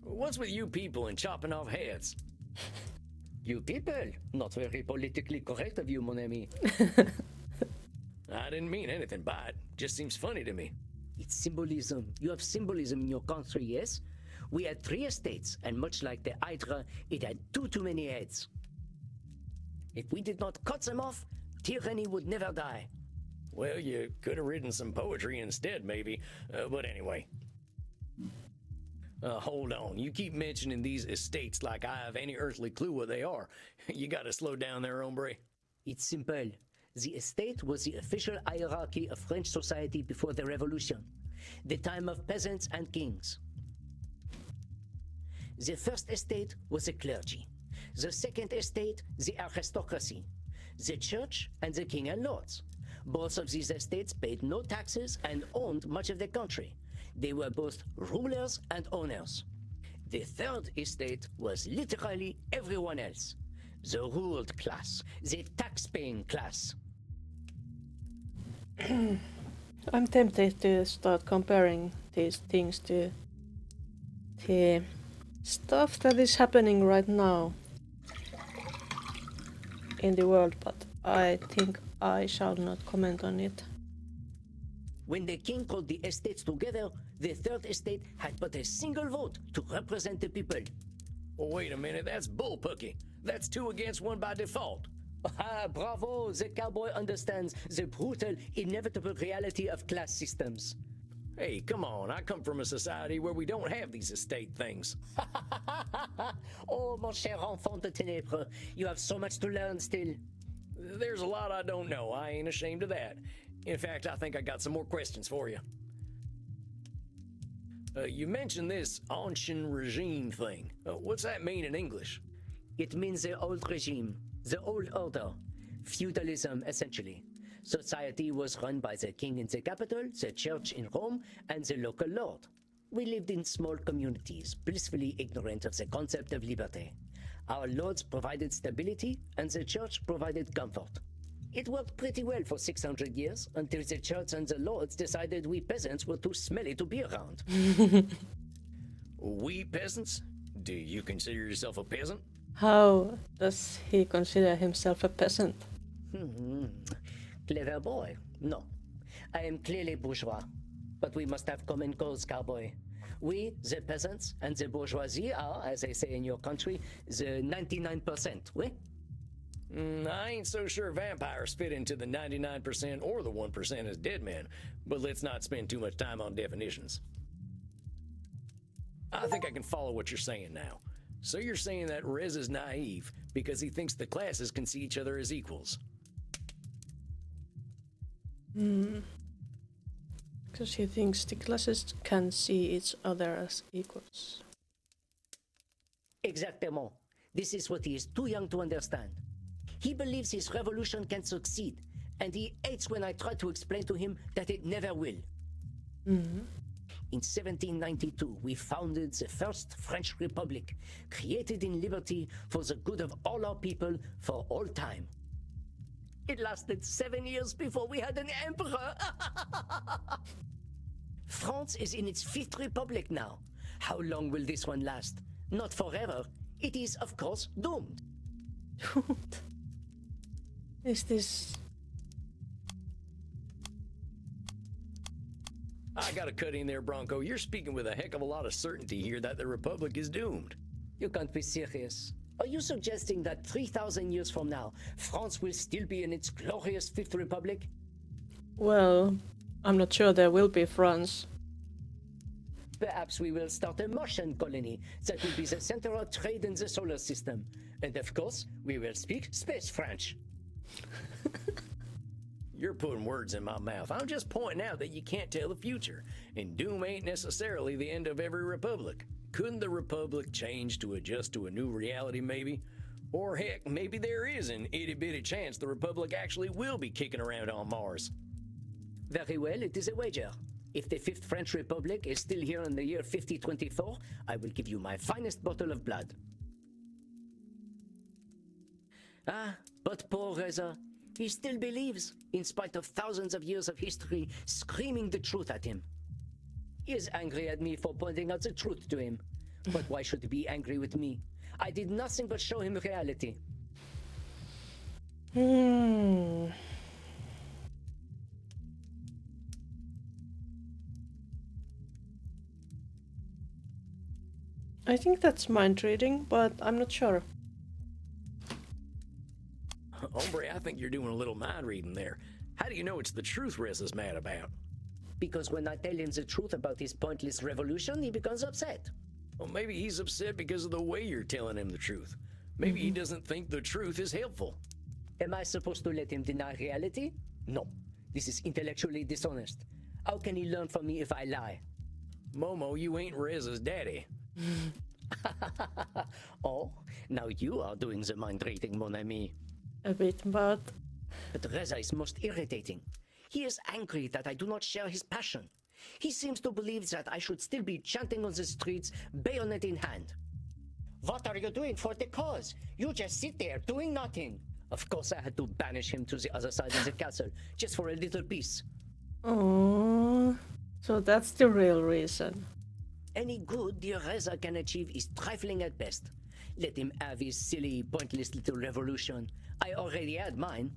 What's with you people and chopping off heads? You people, not very politically correct of you, mon ami. I didn't mean anything by it. Just seems funny to me. It's symbolism. You have symbolism in your country, yes? We had 3 estates, and much like the Hydra, it had too many heads. If we did not cut them off, tyranny would never die. Well, you could have written some poetry instead, maybe. But anyway. Hold on. You keep mentioning these estates like I have any earthly clue what they are. You gotta slow down there, hombre. It's simple. The estate was the official hierarchy of French society before the Revolution, the time of peasants and kings. The first estate was the clergy. The second estate, the aristocracy. The church and the king and lords. Both of these estates paid no taxes and owned much of the country. They were both rulers and owners. The third estate was literally everyone else. The ruled class, the tax-paying class. I'm tempted to start comparing these things to the stuff that is happening right now in the world, but I think I shall not comment on it. When the king called the estates together, the third estate had but a single vote to represent the people. Well, wait a minute, that's bullpucky. That's 2 against 1 by default. Ah, bravo! The cowboy understands the brutal, inevitable reality of class systems. Hey, come on, I come from a society where we don't have these estate things. Oh, mon cher enfant de ténèbres, you have so much to learn still. There's a lot I don't know. I ain't ashamed of that. In fact, I think I got some more questions for you. You mentioned this ancien regime thing. What's that mean in English? It means the old regime, the old order, feudalism essentially. Society was run by the king in the capital, the church in Rome, and the local lord. We lived in small communities, blissfully ignorant of the concept of liberty. Our lords provided stability, and the church provided comfort. It worked pretty well for 600 years, until the church and the lords decided we peasants were too smelly to be around. We peasants? Do you consider yourself a peasant? How does he consider himself a peasant? Clever boy. No. I am clearly bourgeois. But we must have common cause, cowboy. We, the peasants, and the bourgeoisie are, as they say in your country, the 99%, oui? I ain't so sure vampires fit into the 99% or the 1% as dead men, but let's not spend too much time on definitions. I think I can follow what you're saying now. So you're saying that Rez is naive because he thinks the classes can see each other as equals. Because he thinks the classes can see each other as equals. Exactement. This is what he is too young to understand. He believes his revolution can succeed, and he hates when I try to explain to him that it never will. In 1792, we founded the first French Republic, created in liberty for the good of all our people for all time. It lasted 7 years before we had an emperor. France is in its 5th republic now. How long will this one last? Not forever. It is, of course, doomed. Is this... I gotta cut in there, Bronco. You're speaking with a heck of a lot of certainty here that the Republic is doomed. You can't be serious. Are you suggesting that 3,000 years from now, France will still be in its glorious 5th republic? Well, I'm not sure there will be France. Perhaps we will start a Martian colony that will be the center of trade in the solar system. And of course, we will speak space French. You're putting words in my mouth. I'm just pointing out that you can't tell the future, and doom ain't necessarily the end of every republic. Couldn't the republic change to adjust to a new reality, maybe? Or heck, maybe there is an itty-bitty chance the republic actually will be kicking around on Mars. Very well, it is a wager. If the 5th French Republic is still here in the year 5024, I will give you my finest bottle of blood. Ah, but poor Reza, he still believes, in spite of thousands of years of history screaming the truth at him. He is angry at me for pointing out the truth to him. But why should he be angry with me? I did nothing but show him reality. I think that's mind reading, but I'm not sure. Hombre, I think you're doing a little mind reading there. How do you know it's the truth Reza's mad about? Because when I tell him the truth about his pointless revolution, he becomes upset. Well, maybe he's upset because of the way you're telling him the truth. Maybe he doesn't think the truth is helpful. Am I supposed to let him deny reality? No. This is intellectually dishonest. How can he learn from me if I lie? Momo, you ain't Reza's daddy. Oh, now you are doing the mind reading, mon ami. A bit, but... But Reza is most irritating. He is angry that I do not share his passion. He seems to believe that I should still be chanting on the streets, bayonet in hand. What are you doing for the cause? You just sit there doing nothing. Of course I had to banish him to the other side of the castle, just for a little peace. Oh, so that's the real reason. Any good dear Reza can achieve is trifling at best. Let him have his silly, pointless little revolution. I already had mine.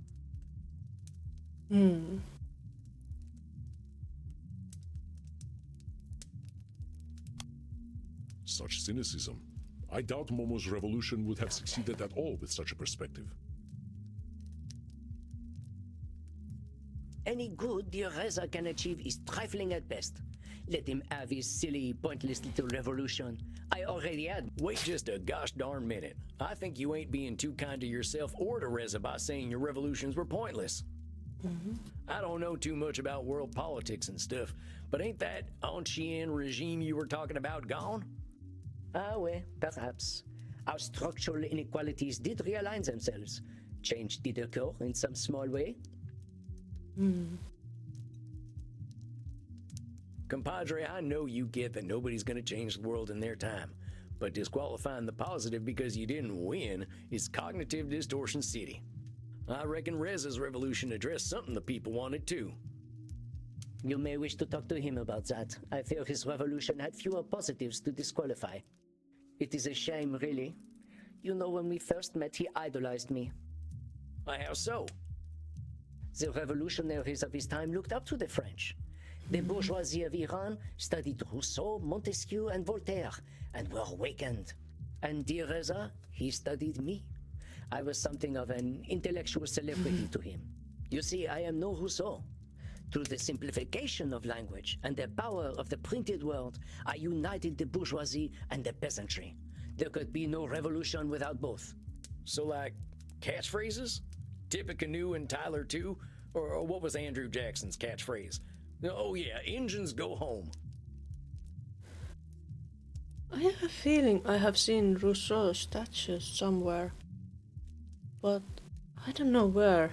Such cynicism. I doubt Momo's revolution would have succeeded at all with such a perspective. Any good dear Reza can achieve is trifling at best. Let him have his silly, pointless little revolution. I already had. Wait just a gosh darn minute. I think you ain't being too kind to yourself or to Reza by saying your revolutions were pointless. I don't know too much about world politics and stuff, but ain't that ancien regime you were talking about gone? Ah, well, perhaps. Our structural inequalities did realign themselves. Change did occur in some small way. Compadre, I know you get that nobody's gonna change the world in their time, but disqualifying the positive because you didn't win is cognitive distortion city. I reckon Reza's revolution addressed something the people wanted too. You may wish to talk to him about that. I fear his revolution had fewer positives to disqualify. It is a shame, really. You know, when we first met, he idolized me. How so? The revolutionaries of his time looked up to the French. The bourgeoisie of Iran studied Rousseau, Montesquieu, and Voltaire, and were awakened. And dear Reza, he studied me. I was something of an intellectual celebrity to him. You see, I am no Rousseau. Through the simplification of language and the power of the printed word, I united the bourgeoisie and the peasantry. There could be no revolution without both. So like catchphrases? Tippecanoe and Tyler too? Or what was Andrew Jackson's catchphrase? Oh yeah, engines go home. I have a feeling I have seen Rousseau statues somewhere, but I don't know where.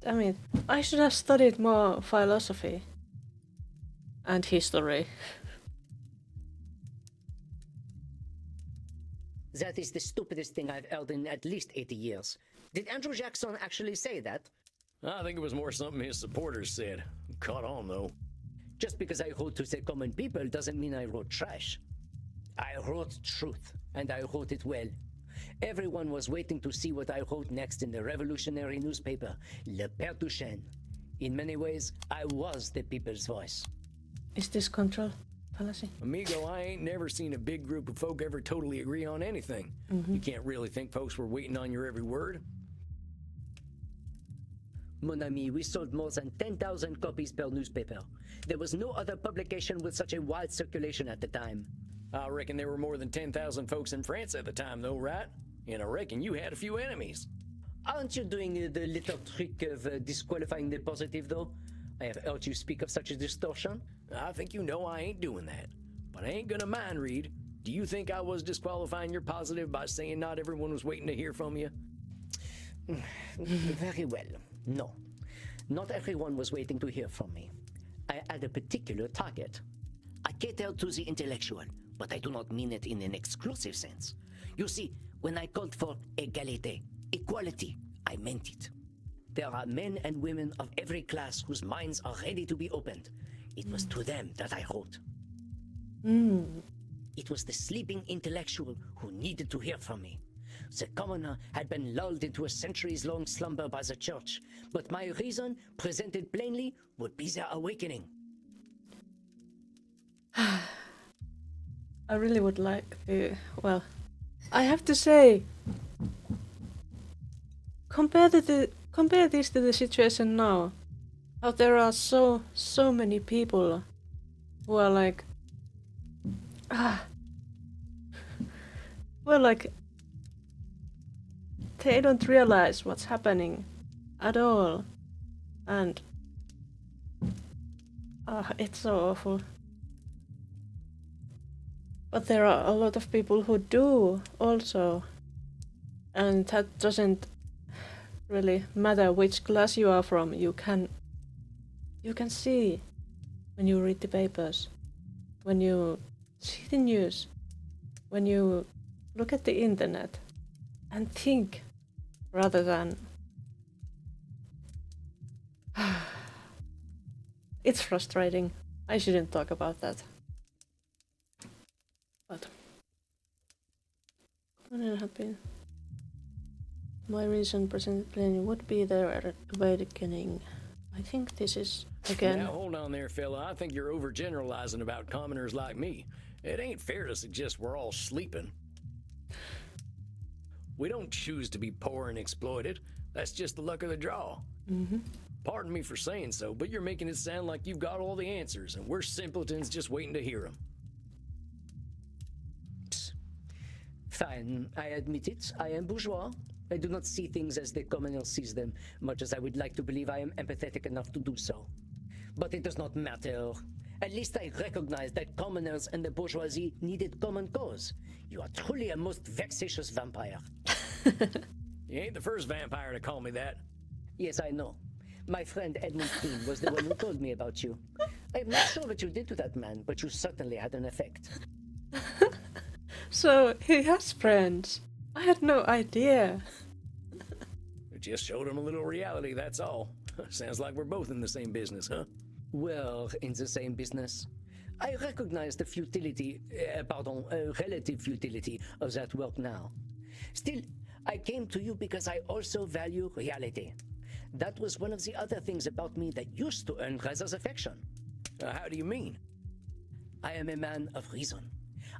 I mean, I should have studied more philosophy and history. That is the stupidest thing I've heard in at least 80 years. Did Andrew Jackson actually say that? I think it was more something his supporters said. Caught on, though. Just because I wrote to the common people doesn't mean I wrote trash. I wrote truth, and I wrote it well. Everyone was waiting to see what I wrote next in the revolutionary newspaper, Le Père Duchesne. In many ways, I was the people's voice. Is this control fallacy? Amigo, I ain't never seen a big group of folk ever totally agree on anything. You can't really think folks were waiting on your every word. Mon ami, we sold more than 10,000 copies per newspaper. There was no other publication with such a wide circulation at the time. I reckon there were more than 10,000 folks in France at the time, though, right? And I reckon you had a few enemies. Aren't you doing the little trick of disqualifying the positive, though? I have heard you speak of such a distortion. I think you know I ain't doing that. But I ain't gonna mind read. Do you think I was disqualifying your positive by saying not everyone was waiting to hear from you? Very well. No. Not everyone was waiting to hear from me. I had a particular target. I cater to the intellectual, but I do not mean it in an exclusive sense. You see, when I called for égalité, equality, I meant it. There are men and women of every class whose minds are ready to be opened. It was to them that I wrote. It was the sleeping intellectual who needed to hear from me. The commoner had been lulled into a centuries-long slumber by the church, but my reason, presented plainly, would be their awakening. I really would like to. Well, I have to say, compare this to the situation now. How there are so many people who are like, well, like they don't realize what's happening at all, and it's so awful. But there are a lot of people who do also, and that doesn't really matter which class you are from. You can see when you read the papers, when you see the news, when you look at the internet, and think rather than. It's frustrating. I shouldn't talk about that. But what happened? My reason presented plainly would be their awakening. I think this is again. Now hold on there, fella. I think you're overgeneralizing about commoners like me. It ain't fair to suggest we're all sleeping. We don't choose to be poor and exploited. That's just the luck of the draw. Pardon me for saying so, but you're making it sound like you've got all the answers, and we're simpletons just waiting to hear them. Fine, I admit it. I am bourgeois. I do not see things as the commoner sees them, much as I would like to believe I am empathetic enough to do so. But it does not matter. At least I recognize that commoners and the bourgeoisie needed common cause. You are truly a most vexatious vampire. You ain't the first vampire to call me that. Yes, I know. My friend Edmund Keane was the one who told me about you. I am not sure what you did to that man, but you certainly had an effect. So he has friends. I had no idea. We just showed him a little reality, that's all. Sounds like we're both in the same business, huh? We're in the same business. I recognize the futility, relative futility of that work now. Still, I came to you because I also value reality. That was one of the other things about me that used to earn Reza's affection. How do you mean? I am a man of reason.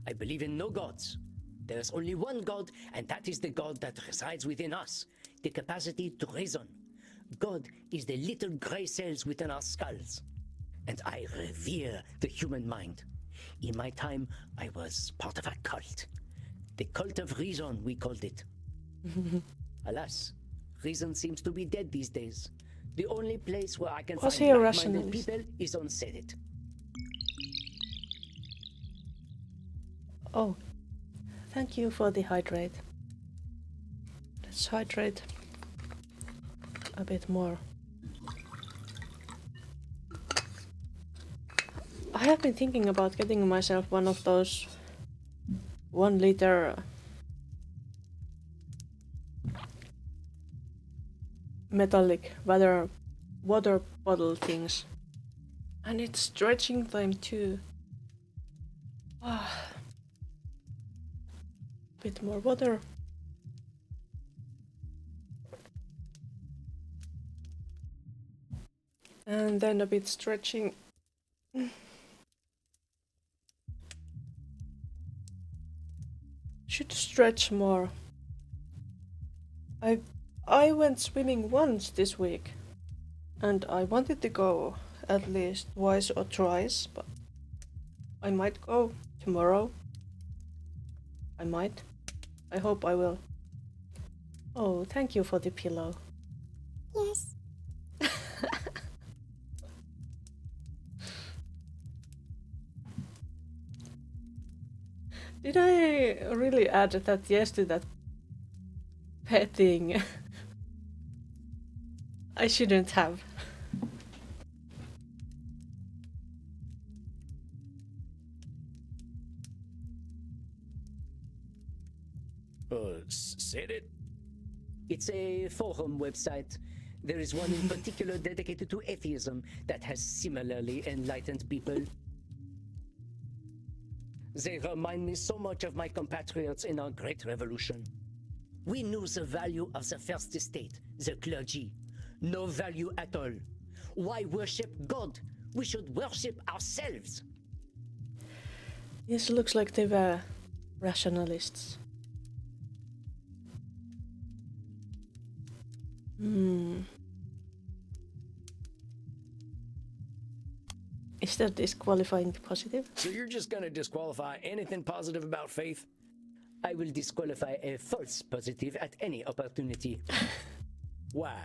I believe in no gods. There is only one God, and that is the God that resides within us, the capacity to reason. God is the little gray cells within our skulls. And I revere the human mind. In my time, I was part of a cult. The cult of reason, we called it. Alas, reason seems to be dead these days. The only place where I can Was he find a like-minded rationalist? people is on Reddit. Oh, thank you for the hydrate. Let's hydrate a bit more. have been thinking about getting myself one of those 1 liter metallic water bottle things. And it's stretching time too. Bit more water. And then a bit stretching. Should stretch more. I went swimming once this week, and I wanted to go at least twice or thrice, but I might go tomorrow. I might. I hope I will. Oh, thank you for the pillow. Yes. Did I really add that yes to that petting? I shouldn't have. Said it? It's a forum website. There is one in particular dedicated to atheism that has similarly enlightened people. They remind me so much of my compatriots in our Great Revolution. We knew the value of the first estate, the clergy. No value at all. Why worship God? We should worship ourselves. Yes, looks like they were rationalists. Is that disqualifying positive? So you're just gonna disqualify anything positive about faith? I will disqualify a false positive at any opportunity. Why?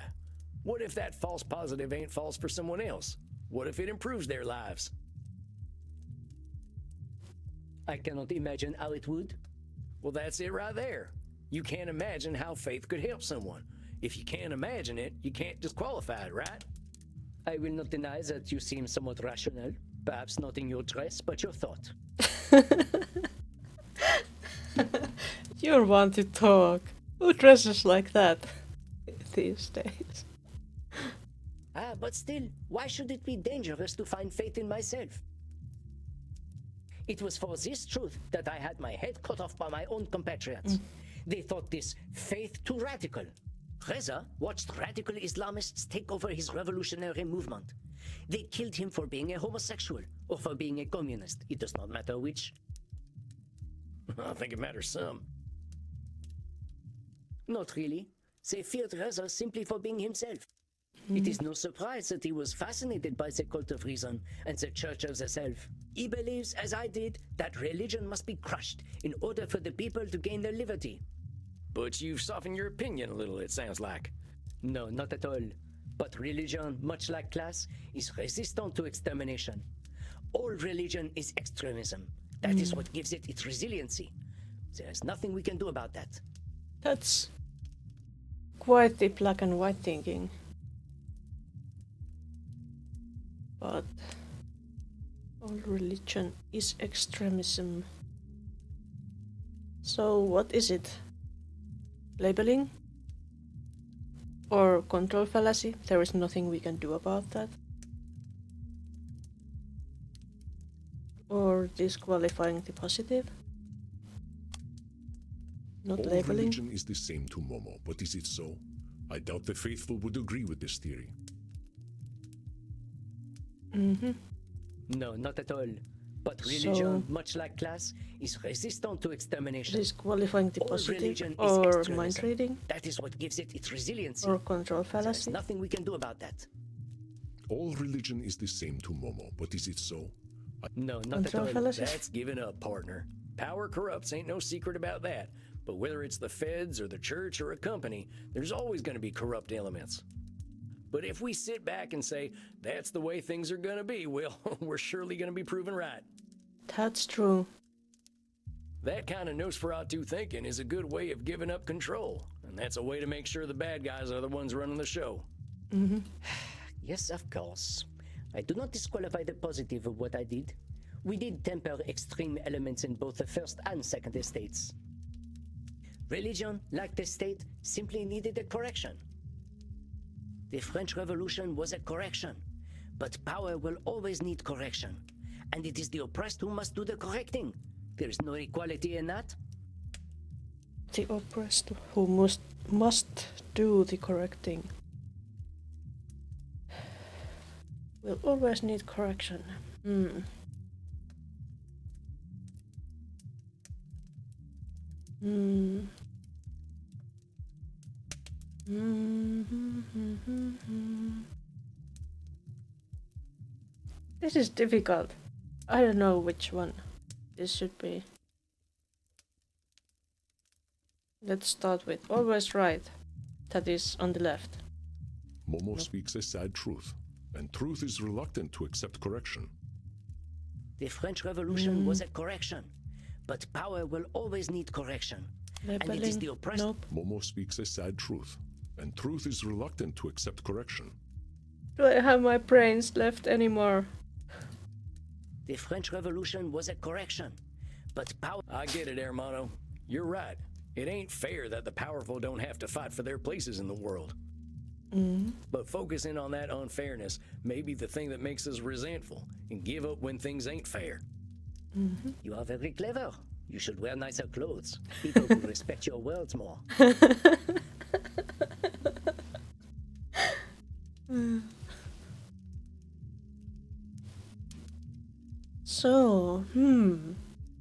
What if that false positive ain't false for someone else? What if it improves their lives? I cannot imagine how it would. Well, that's it right there. You can't imagine how faith could help someone. If you can't imagine it, you can't disqualify it, right? I will not deny that you seem somewhat rational. Perhaps not in your dress, but your thought. You're one to talk. Who dresses like that these days? But still, why should it be dangerous to find faith in myself? It was for this truth that I had my head cut off by my own compatriots. They thought this faith too radical. Reza watched radical Islamists take over his revolutionary movement. They killed him for being a homosexual or for being a communist. It does not matter which. I think it matters some. Not really. They feared Reza simply for being himself. It is no surprise that he was fascinated by the cult of reason and the church of the self. He believes, as I did, that religion must be crushed in order for the people to gain their liberty. But you've softened your opinion a little, it sounds like. No, not at all. But religion, much like class, is resistant to extermination. All religion is extremism. That is what gives it its resiliency. There is nothing we can do about that. That's quite the black and white thinking. But all religion is extremism. So what is it? Labeling? Or control fallacy? There is nothing we can do about that. Or disqualifying the positive? Not All labeling? religion is the same to Momo, but is it so? I doubt the faithful would agree with this theory. No, not at all. But religion, much like class, is resistant to extermination. Disqualifying the All positive? religion is Or extremism. mind reading? That is what gives it its resiliency. Or control There is fallacy? nothing we can do about that. All religion is the same to Momo, but is it so? No, not at Control all. fallacy? That's giving up, partner. Power corrupts, ain't no secret about that. But whether it's the feds or the church or a company, there's always going to be corrupt elements. But if we sit back and say, that's the way things are going to be, well, we're surely going to be proven right. That's true. That kind of Nosferatu thinking is a good way of giving up control. And that's a way to make sure the bad guys are the ones running the show. Yes, of course. I do not disqualify the positive of what I did. We did temper extreme elements in both the first and second estates. Religion, like the state, simply needed a correction. The French Revolution was a correction, but power will always need correction, and it is the oppressed who must do the correcting. There is no equality in that. The oppressed who must do the correcting. Will always need correction. This is difficult. I don't know which one this should be. Let's start with always right. That is on the left. Momo speaks a sad truth, and truth is reluctant to accept correction. The French Revolution was a correction, but power will always need correction. And it is the oppressed. Nope. Momo speaks a sad truth, and truth is reluctant to accept correction. Do I have my brains left anymore? The French Revolution was a correction, but power. I get it, Hermano. You're right. It ain't fair that the powerful don't have to fight for their places in the world. But focusing on that unfairness may be the thing that makes us resentful and give up when things ain't fair. You are very clever. You should wear nicer clothes. People will respect your words more. So,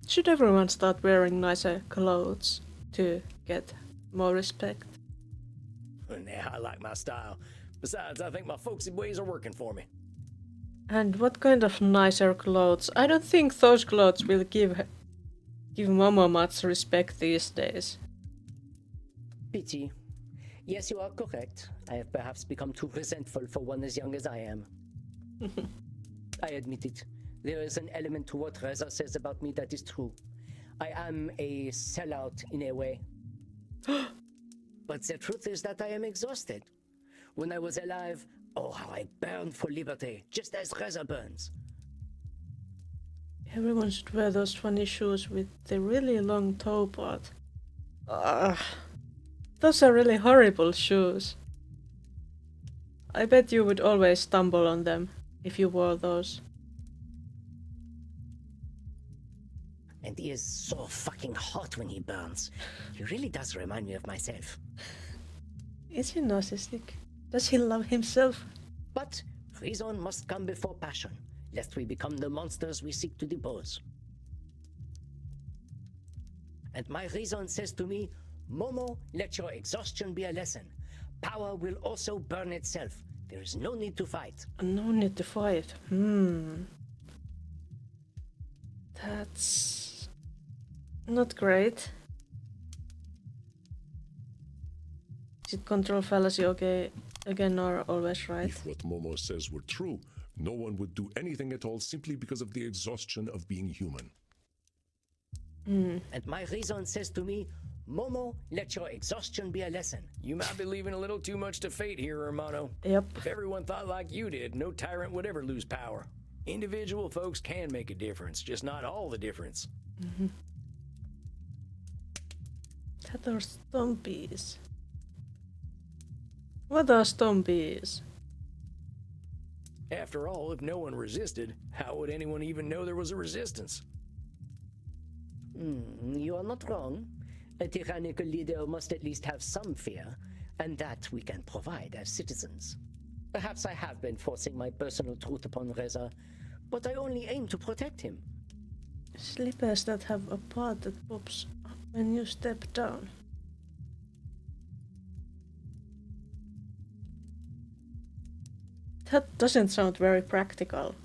should everyone start wearing nicer clothes to get more respect? Nah, I like my style. Besides, I think my folksy ways are working for me. And what kind of nicer clothes? I don't think those clothes will give Momo much respect these days. Pity. Yes, you are correct. I have perhaps become too resentful for one as young as I am. I admit it. There is an element to what Reza says about me that is true. I am a sellout in a way. But the truth is that I am exhausted. When I was alive, oh, how I burned for liberty, just as Reza burns. Everyone should wear those funny shoes with the really long toe part. Those are really horrible shoes. I bet you would always stumble on them if you wore those. And he is so fucking hot when he burns. He really does remind me of myself. Is he narcissistic? Does he love himself? But reason must come before passion, lest we become the monsters we seek to depose. And my reason says to me, Momo, let your exhaustion be a lesson. Power will also burn itself. There is no need to fight. No need to fight. That's not great. Is it control fallacy okay again or always right? If what Momo says were true, no one would do anything at all simply because of the exhaustion of being human. And my reason says to me, Momo, let your exhaustion be a lesson. You might be leaving a little too much to fate here, Hermano. Yep. If everyone thought like you did, no tyrant would ever lose power. Individual folks can make a difference, just not all the difference. That are stompies. What are stompies? After all, if no one resisted, how would anyone even know there was a resistance? You are not wrong. A tyrannical leader must at least have some fear, and that we can provide as citizens. Perhaps I have been forcing my personal truth upon Reza, but I only aim to protect him. Slippers that have a part that pops up when you step down. That doesn't sound very practical.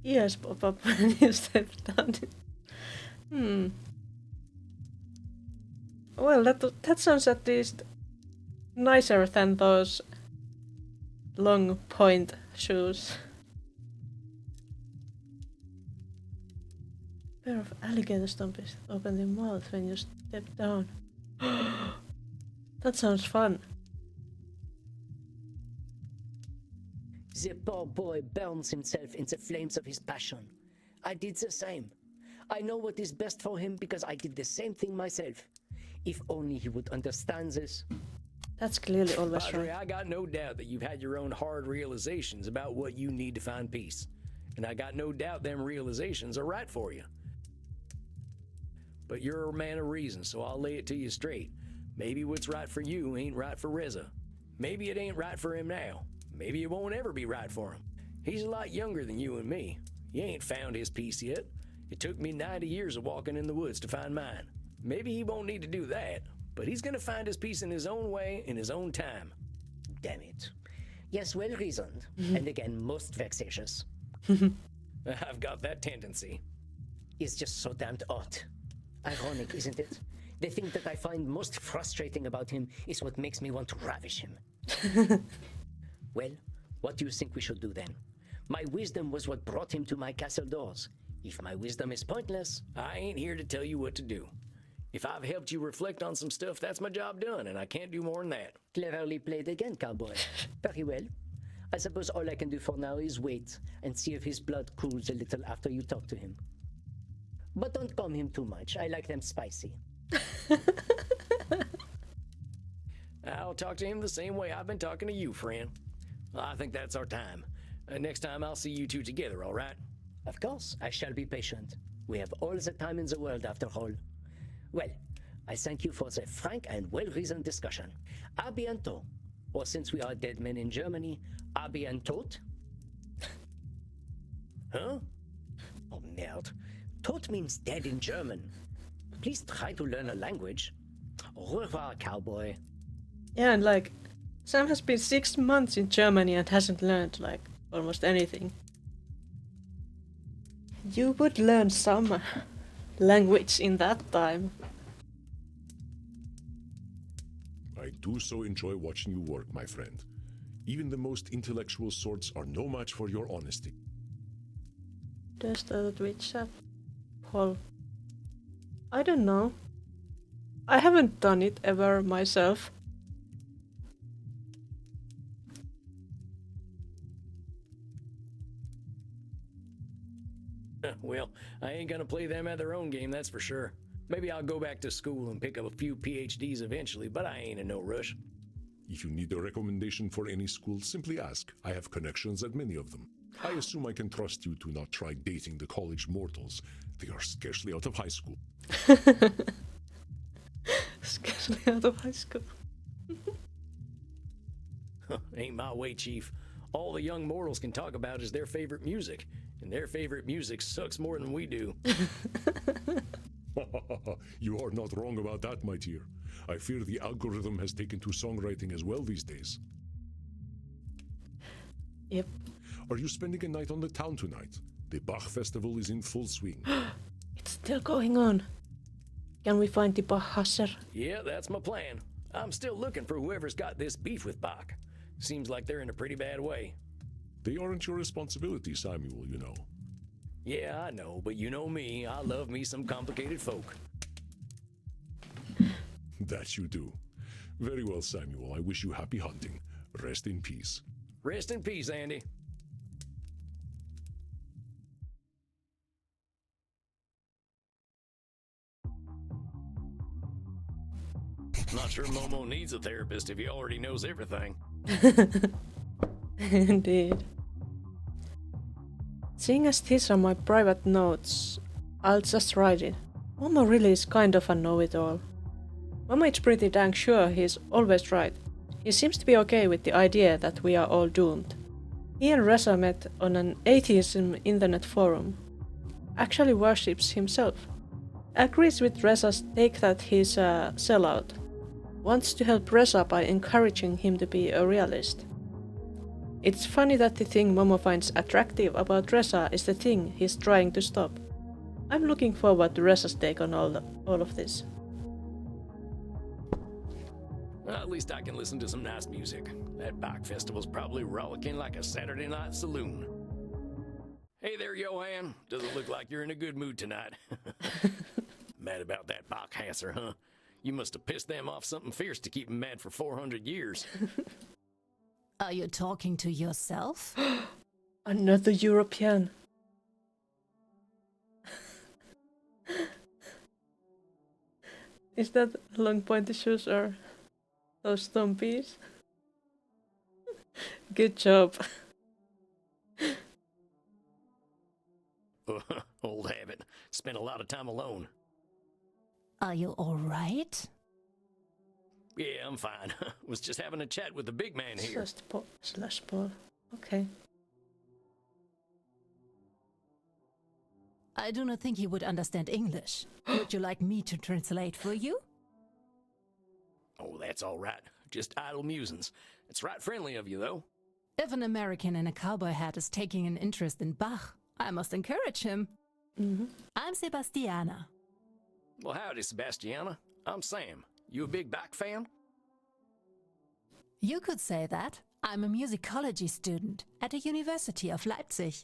Ears pop up when you step down. Well, that sounds at least nicer than those long point shoes. Pair of alligator stompies that open their mouth when you step down. That sounds fun. The poor boy burns himself in the flames of his passion. I did the same. I know what is best for him because I did the same thing myself. If only he would understand this. That's clearly always Padre, right. I got no doubt that you've had your own hard realizations about what you need to find peace. And I got no doubt them realizations are right for you. But you're a man of reason, so I'll lay it to you straight. Maybe what's right for you ain't right for Reza. Maybe it ain't right for him now. Maybe it won't ever be right for him. He's a lot younger than you and me. He ain't found his peace yet. It took me 90 years of walking in the woods to find mine. Maybe he won't need to do that, but he's gonna find his peace in his own way, in his own time. Damn it. Yes, well reasoned, and again, most vexatious. I've got that tendency. It's just so damned odd. Ironic, isn't it? The thing that I find most frustrating about him is what makes me want to ravish him. Well, what do you think we should do then? My wisdom was what brought him to my castle doors. If my wisdom is pointless, I ain't here to tell you what to do. If I've helped you reflect on some stuff, that's my job done, and I can't do more than that. cleverly played again, cowboy. Very well. I suppose all I can do for now is wait and see if his blood cools a little after you talk to him. But don't calm him too much. I like them spicy. I'll talk to him the same way I've been talking to you, friend. I think that's our time. Next time I'll see you two together, all right? Of course, I shall be patient. We have all the time in the world, after all. Well, I thank you for the frank and well-reasoned discussion. A bientôt. Or since we are dead men in Germany, a bientôt? Huh? Oh, merde. Tot means dead in German. Please try to learn a language. Au revoir, cowboy. Yeah, and like, Sam has been 6 months in Germany and hasn't learned, like, almost anything. You would learn some language in that time. I do so enjoy watching you work, my friend. Even the most intellectual sorts are no match for your honesty. There's the Twitch chat. Paul. I don't know. I haven't done it ever myself. Well, I ain't gonna play them at their own game, that's for sure. Maybe I'll go back to school and pick up a few PhDs eventually, but I ain't in no rush. If you need a recommendation for any school, simply ask. I have connections at many of them. I assume I can trust you to not try dating the college mortals. They are scarcely out of high school. Scarcely out of high school. Ain't my way, Chief. All the young mortals can talk about is their favorite music, and their favorite music sucks more than we do. You are not wrong about that, my dear. I fear the algorithm has taken to songwriting as well these days. Yep. Are you spending a night on the town tonight? The Bach Festival is in full swing. It's still going on. Can we find the Bachhasser? Yeah, that's my plan. I'm still looking for whoever's got this beef with Bach. Seems like they're in a pretty bad way. They aren't your responsibility, Samuel, you know. Yeah, I know, but you know me, I love me some complicated folk. That you do. Very well, Samuel. I wish you happy hunting. Rest in peace. Rest in peace, Andy. Not sure Momo needs a therapist if he already knows everything. Indeed. Seeing as these are my private notes, I'll just write it. Momo really is kind of a know-it-all. Momo is pretty dang sure he's always right. He seems to be okay with the idea that we are all doomed. He and Reza met on an atheism internet forum. Actually worships himself. Agrees with Reza's take that he's a sellout. Wants to help Reza by encouraging him to be a realist. It's funny that the thing Momo finds attractive about Reza is the thing he's trying to stop. I'm looking forward to Reza's take on all of this. Well, at least I can listen to some nice music. That Bach Festival's probably rollicking like a Saturday night saloon. Hey there, Johan. Doesn't look like you're in a good mood tonight. Mad about that Bach Hasser, huh? You must have pissed them off something fierce to keep them mad for 400 years. Are you talking to yourself? Another European. Is that long pointy shoes or those thumpies? Good job. Old habit. Spent a lot of time alone. Are you all right? Yeah, I'm fine. Was just having a chat with the big man here. Slash ball. Okay. I do not think he would understand English. Would you like me to translate for you? Oh, that's all right. Just idle musings. It's right friendly of you, though. If an American in a cowboy hat is taking an interest in Bach, I must encourage him. I'm Sebastiana. Well, howdy, Sebastiana. I'm Sam. You a big Bach fan? You could say that. I'm a musicology student at the University of Leipzig.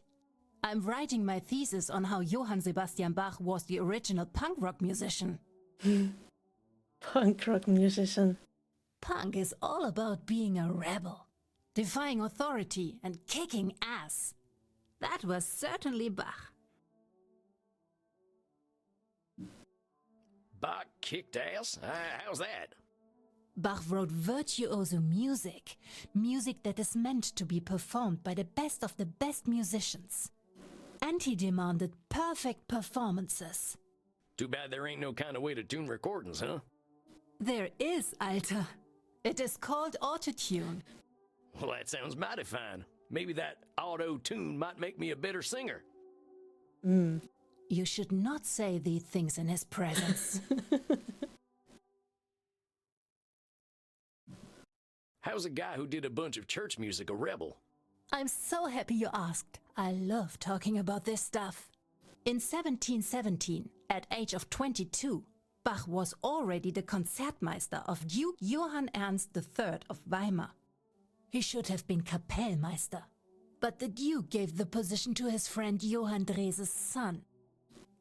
I'm writing my thesis on how Johann Sebastian Bach was the original punk rock musician. Punk rock musician. Punk is all about being a rebel, defying authority and kicking ass. That was certainly Bach. Bach kicked ass? How's that? Bach wrote virtuoso music, music that is meant to be performed by the best of the best musicians. And he demanded perfect performances. Too bad there ain't no kind of way to tune recordings, huh? There is, Alter. It is called autotune. Well, that sounds mighty fine. Maybe that auto-tune might make me a better singer. You should not say these things in his presence. How's a guy who did a bunch of church music a rebel? I'm so happy you asked. I love talking about this stuff. In 1717, at age of 22, Bach was already the Concertmeister of Duke Johann Ernst III of Weimar. He should have been Kapellmeister, but the Duke gave the position to his friend Johann Drese's son.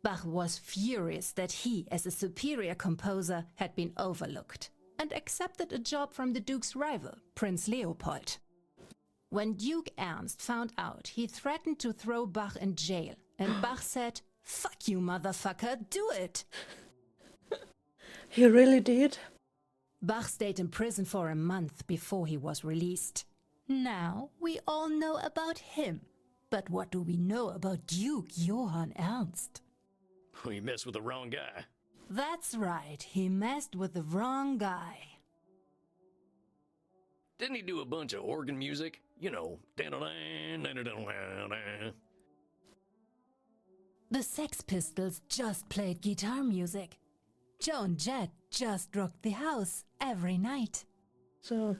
Bach was furious that he, as a superior composer, had been overlooked, and accepted a job from the Duke's rival, Prince Leopold. When Duke Ernst found out, he threatened to throw Bach in jail, and Bach said, "Fuck you, motherfucker, do it!" He really did? Bach stayed in prison for a month before he was released. Now we all know about him. But what do we know about Duke Johann Ernst? We messed with the wrong guy. That's right, he messed with the wrong guy. Didn't he do a bunch of organ music? You know, The Sex Pistols just played guitar music. Joan Jett just rocked the house every night. So,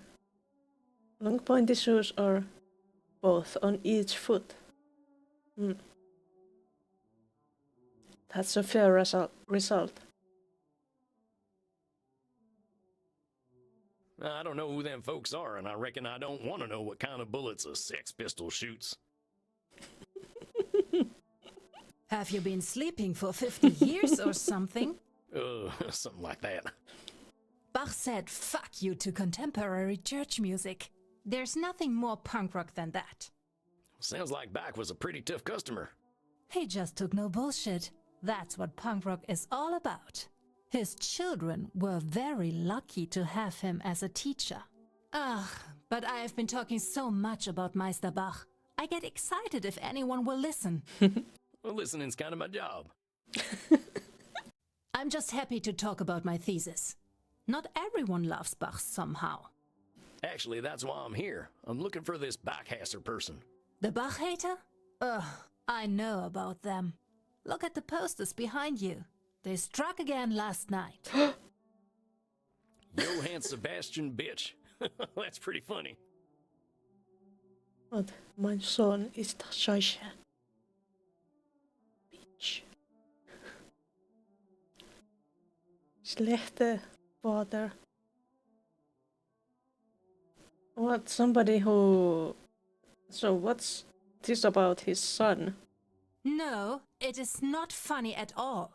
long pointy shoes or both on each foot? That's a fair result. I don't know who them folks are, and I reckon I don't want to know what kind of bullets a Sex Pistol shoots. Have you been sleeping for 50 years or something? Something like that. Bach said fuck you to contemporary church music. There's nothing more punk rock than that. Sounds like Bach was a pretty tough customer. He just took no bullshit. That's what punk rock is all about. His children were very lucky to have him as a teacher. But I have been talking so much about Meister Bach. I get excited if anyone will listen. Well, listening's kind of my job. I'm just happy to talk about my thesis. Not everyone loves Bach somehow. Actually, that's why I'm here. I'm looking for this Bachhasser person. The Bach hater? I know about them. Look at the posters behind you. They struck again last night. Johann Sebastian bitch. That's pretty funny. But mein Sohn ist Scheiße. Bitch. Schlechte Vater. What? Somebody who... So what's this about his son? No, it is not funny at all.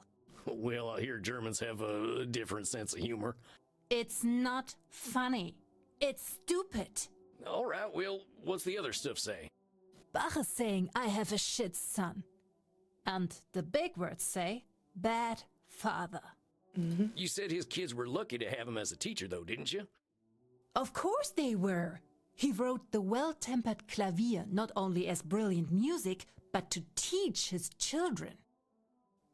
Well, I hear Germans have a different sense of humor. It's not funny. It's stupid. All right, well, what's the other stuff say? Bach is saying I have a shit son. And the big words say, bad father. You said his kids were lucky to have him as a teacher, though, didn't you? Of course they were. He wrote the well-tempered clavier not only as brilliant music, but to teach his children.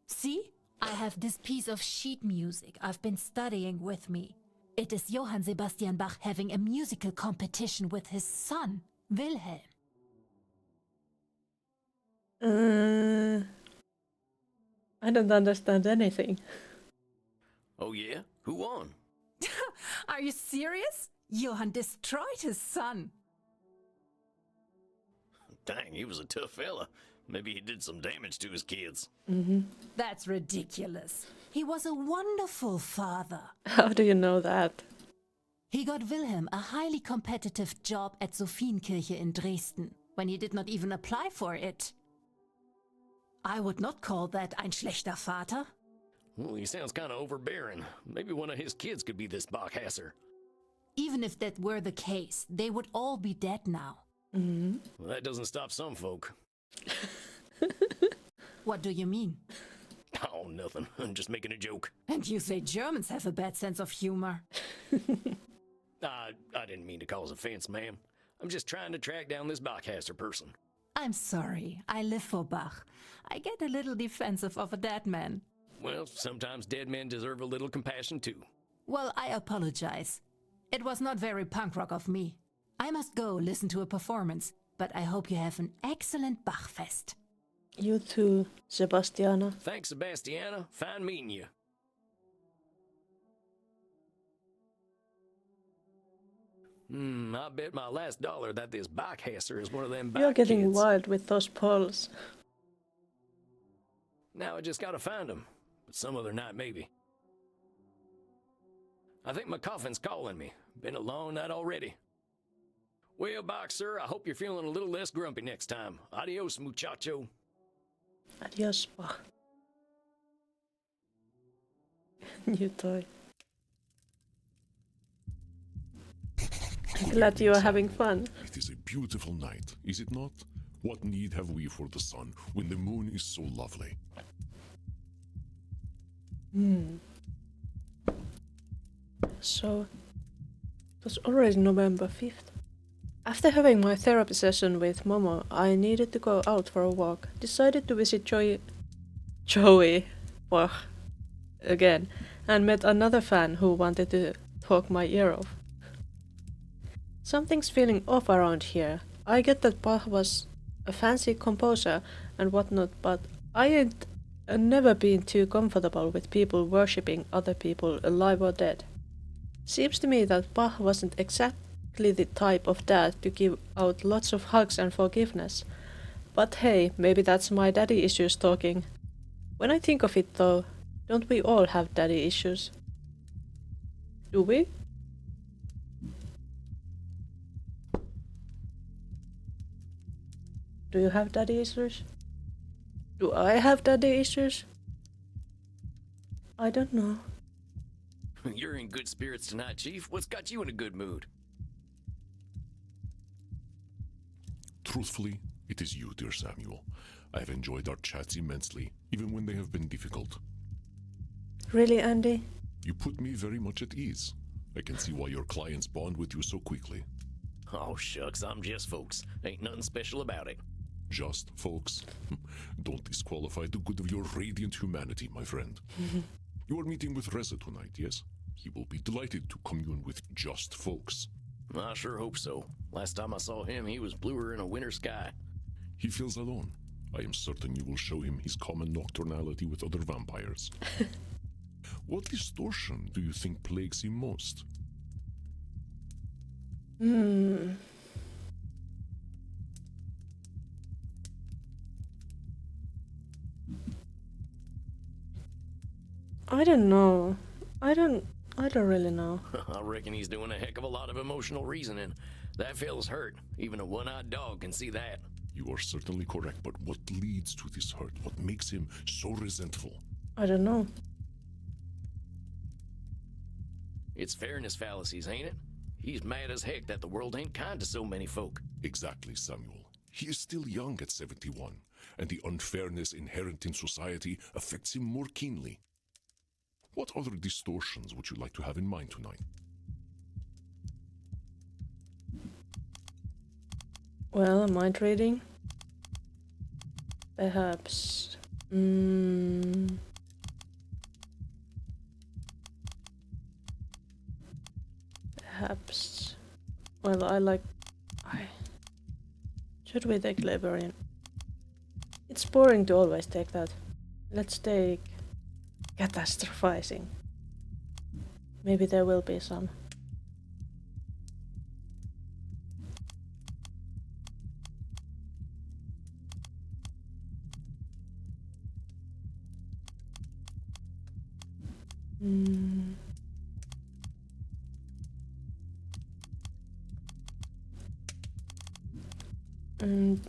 See, I have this piece of sheet music I've been studying with me. It is Johann Sebastian Bach having a musical competition with his son, Wilhelm. I don't understand anything. Oh, yeah? Who won? Are you serious? Johann destroyed his son. Dang, he was a tough fella. Maybe he did some damage to his kids. That's ridiculous. He was a wonderful father. How do you know that? He got Wilhelm a highly competitive job at Sophienkirche in Dresden, when he did not even apply for it. I would not call that ein schlechter Vater. Well, he sounds kind of overbearing. Maybe one of his kids could be this Bachhasser. Even if that were the case, they would all be dead now. Well, that doesn't stop some folk. What do you mean? Oh, nothing. I'm just making a joke. And you say Germans have a bad sense of humor. I didn't mean to cause offense, ma'am. I'm just trying to track down this Bachhasser person. I'm sorry, I live for Bach. I get a little defensive of a dead man. Well, sometimes dead men deserve a little compassion, too. Well, I apologize. It was not very punk rock of me. I must go listen to a performance, but I hope you have an excellent Bachfest. You too, Sebastiana. Thanks, Sebastiana. Fine meeting you. I bet my last dollar that this Bachhasser is one of them Bach You're getting kids. wild with those polls. Now I just gotta find him. But some other night, maybe. I think my coffin's calling me. Been a long night already. Well, Bach, sir, I hope you're feeling a little less grumpy next time. Adios, muchacho. Adios, Bach. New toy. Glad you are having fun. It is a beautiful night, is it not? What need have we for the sun when the moon is so lovely? So, it was already November 5th. After having my therapy session with Momo, I needed to go out for a walk. Decided to visit Joey again, and met another fan who wanted to talk my ear off. Something's feeling off around here. I get that Bach was a fancy composer and whatnot, but I ain't never been too comfortable with people worshipping other people, alive or dead. Seems to me that Bach wasn't exactly the type of dad to give out lots of hugs and forgiveness. But hey, maybe that's my daddy issues talking. When I think of it though, don't we all have daddy issues? Do we? Do you have daddy issues? Do I have daddy issues? I don't know. You're in good spirits tonight, Chief. What's got you in a good mood? Truthfully, it is you, dear Samuel. I have enjoyed our chats immensely, even when they have been difficult. Really, Andy? You put me very much at ease. I can see why your clients bond with you so quickly. Oh, shucks, I'm just folks. Ain't nothing special about it. Just, folks. Don't disqualify the good of your radiant humanity, my friend. You are meeting with Reza tonight, yes? He will be delighted to commune with just folks. I sure hope so. Last time I saw him, he was bluer in a winter sky. He feels alone. I am certain you will show him his common nocturnality with other vampires. What distortion do you think plagues him most? I don't know. I don't really know. I reckon he's doing a heck of a lot of emotional reasoning. That fella's hurt. Even a one-eyed dog can see that. You are certainly correct, but what leads to this hurt? What makes him so resentful? I don't know. It's fairness fallacies, ain't it? He's mad as heck that the world ain't kind to so many folk. Exactly, Samuel. He is still young at 71, and the unfairness inherent in society affects him more keenly. What other distortions would you like to have in mind tonight? Well, mind reading? Perhaps. Perhaps. Well, should we take Librarian? It's boring to always take that. Let's take Catastrophizing. Maybe there will be some.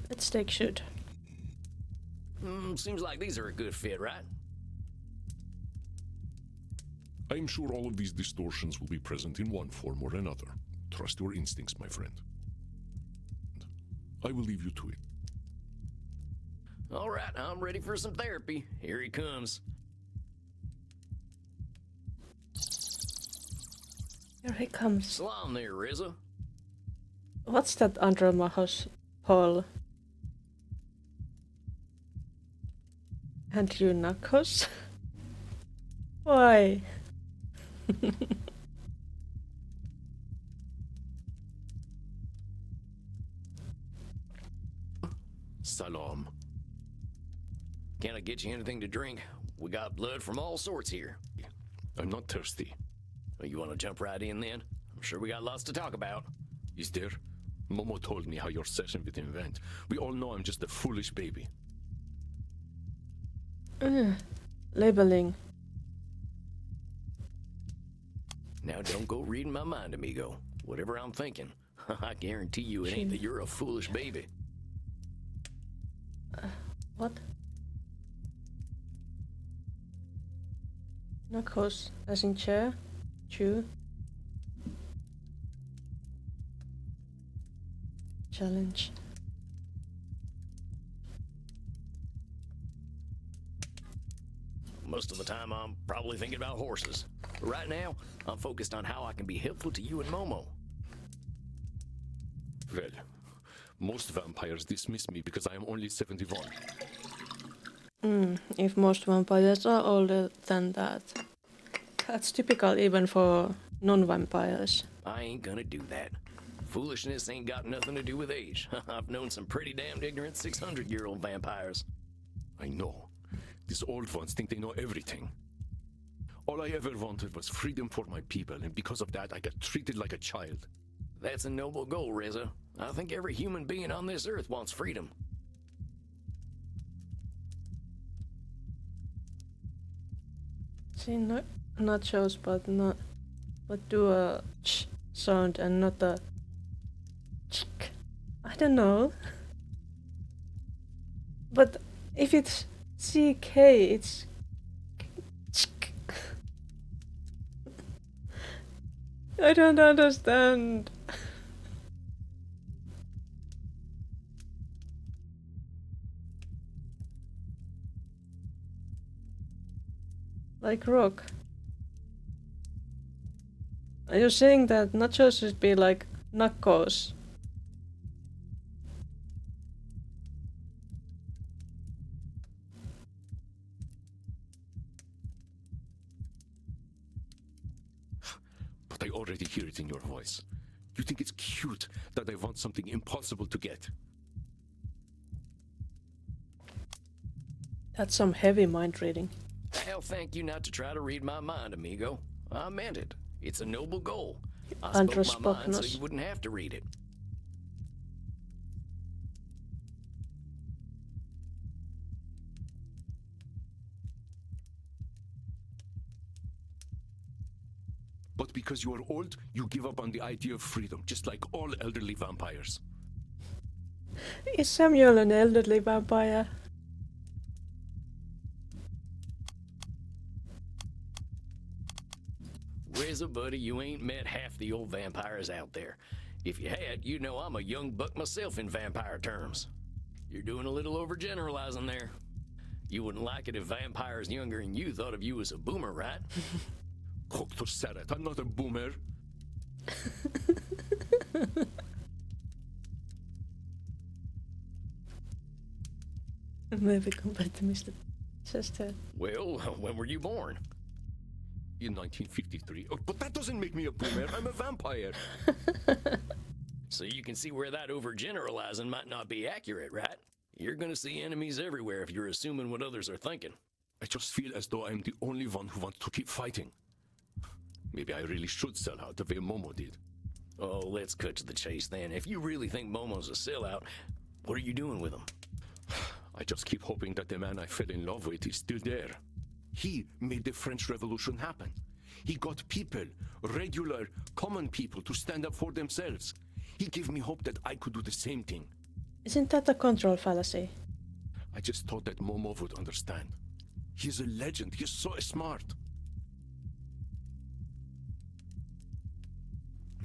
Let's take Should. Seems like these are a good fit, right? I'm sure all of these distortions will be present in one form or another. Trust your instincts, my friend. I will leave you to it. All right, I'm ready for some therapy. Here he comes. Here he comes. Salam there, Reza. What's that Andromachos, Paul? And you, Nakos? Why? Salam. Can I get you anything to drink? We got blood from all sorts here. I'm not thirsty. You want to jump right in then? I'm sure we got lots to talk about. Is there? Momo told me how your session with him went. We all know I'm just a foolish baby. Labeling. Now don't go reading my mind, amigo. Whatever I'm thinking, I guarantee you it ain't that you're a foolish baby. What? Nakos, as in chair? Chew? Challenge. Most of the time I'm probably thinking about horses. But right now, I'm focused on how I can be helpful to you and Momo. Well, most vampires dismiss me because I am only 71. If most vampires are older than that. That's typical even for non-vampires. I ain't gonna do that. Foolishness ain't got nothing to do with age. I've known some pretty damned ignorant 600-year-old vampires. I know. These old ones think they know everything. All I ever wanted was freedom for my people, and because of that, I got treated like a child. That's a noble goal, Reza. I think every human being on this earth wants freedom. See, nachos, but do a ch sound and not a ch. I don't know. But if it's CK, it's ch. I don't understand. Like rock. Are you saying that nachos should be like nachos? But I already hear it in your voice. You think it's cute that I want something impossible to get. That's some heavy mind reading. Hell, thank you not to try to read my mind, amigo. I meant it. It's a noble goal. I spoke my mind so you wouldn't have to read it. But because you are old, you give up on the idea of freedom, just like all elderly vampires. Is Samuel an elderly vampire? Reza, buddy, you ain't met half the old vampires out there. If you had, you'd know I'm a young buck myself in vampire terms. You're doing a little overgeneralizing there. You wouldn't like it if vampires younger than you thought of you as a boomer, right? Dr. Sarat, I'm not a boomer. Maybe compared to Mr. Chester. Well, when were you born? In 1953. Oh, but that doesn't make me a boomer. I'm a vampire. So you can see where that overgeneralizing might not be accurate, right? You're gonna see enemies everywhere if you're assuming what others are thinking. I just feel as though I'm the only one who wants to keep fighting. Maybe I really should sell out the way Momo did. Oh, let's cut to the chase then. If you really think Momo's a sellout, what are you doing with him? I just keep hoping that the man I fell in love with is still there. He made the French Revolution happen. He got people, regular, common people, to stand up for themselves. He gave me hope that I could do the same thing. Isn't that a control fallacy? I just thought that Momo would understand. He's a legend. He's so smart.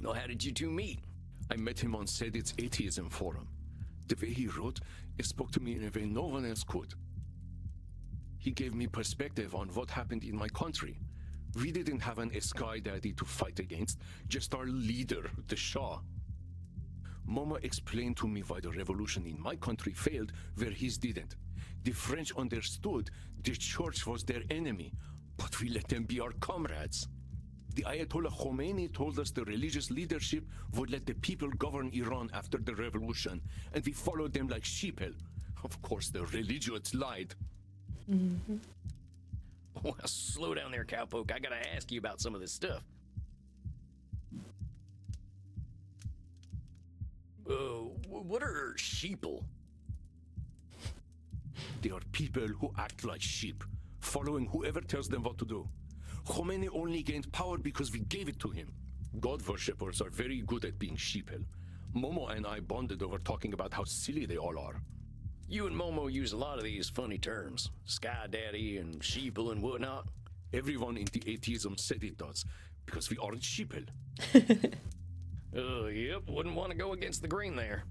Well, how did you two meet? I met him on Sedit's atheism forum. The way he wrote, it spoke to me in a way no one else could. He gave me perspective on what happened in my country. We didn't have an Sky Daddy to fight against, just our leader, the Shah. Momo explained to me why the revolution in my country failed where his didn't. The French understood the church was their enemy, but we let them be our comrades. The Ayatollah Khomeini told us the religious leadership would let the people govern Iran after the revolution, and we followed them like sheeple. Of course, the religious lied. Mm-hmm. Well, slow down there, cowpoke. I gotta ask you about some of this stuff. What are sheeple? They are people who act like sheep, following whoever tells them what to do. Khomeini only gained power because we gave it to him. God worshippers are very good at being sheeple. Momo and I bonded over talking about how silly they all are. You and Momo use a lot of these funny terms. Sky Daddy and sheeple and whatnot. Everyone in the atheism said it does, because we aren't sheeple. Yep, wouldn't want to go against the grain there.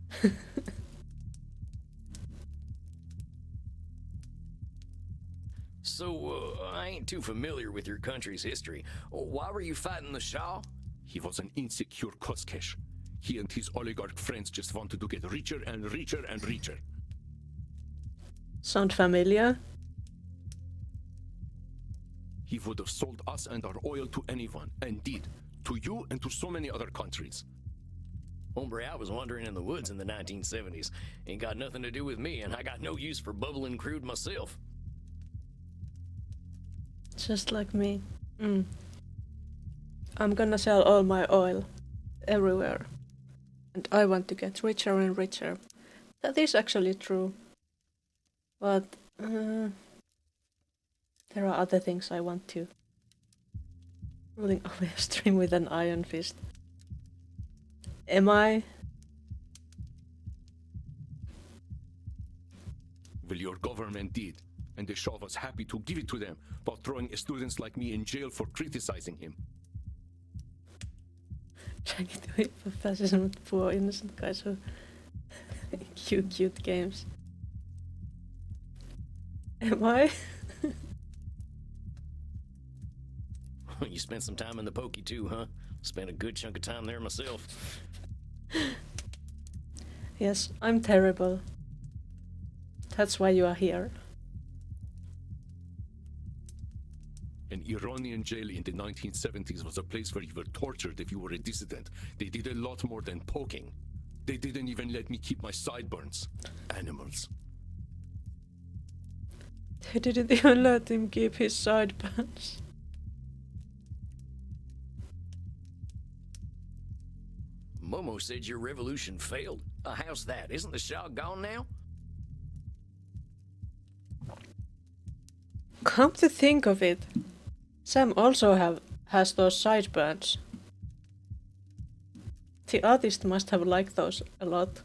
So, I ain't too familiar with your country's history. Why were you fighting the Shah? He was an insecure Koschesh. He and his oligarch friends just wanted to get richer and richer and richer. Sound familiar? He would have sold us and our oil to anyone, and did. To you and to so many other countries. Hombre, I was wandering in the woods in the 1970s. Ain't got nothing to do with me, and I got no use for bubbling crude myself. Just like me. I'm gonna sell all my oil. Everywhere. And I want to get richer and richer. That is actually true. But there are other things I want to. Ruling over a stream with an iron fist. Am I? Well, your government did, and the Shah was happy to give it to them while throwing students like me in jail for criticizing him. Trying to wait for fascism with poor innocent guys who cute games. Am I? You spent some time in the pokey too, huh? Spent a good chunk of time there myself. Yes, I'm terrible. That's why you are here. An Iranian jail in the 1970s was a place where you were tortured if you were a dissident. They did a lot more than poking. They didn't even let me keep my sideburns. Animals. They didn't even let him keep his sideburns. Momo said your revolution failed. How's that? Isn't the Shah gone now? Come to think of it, Sam also has those sideburns. The artist must have liked those a lot.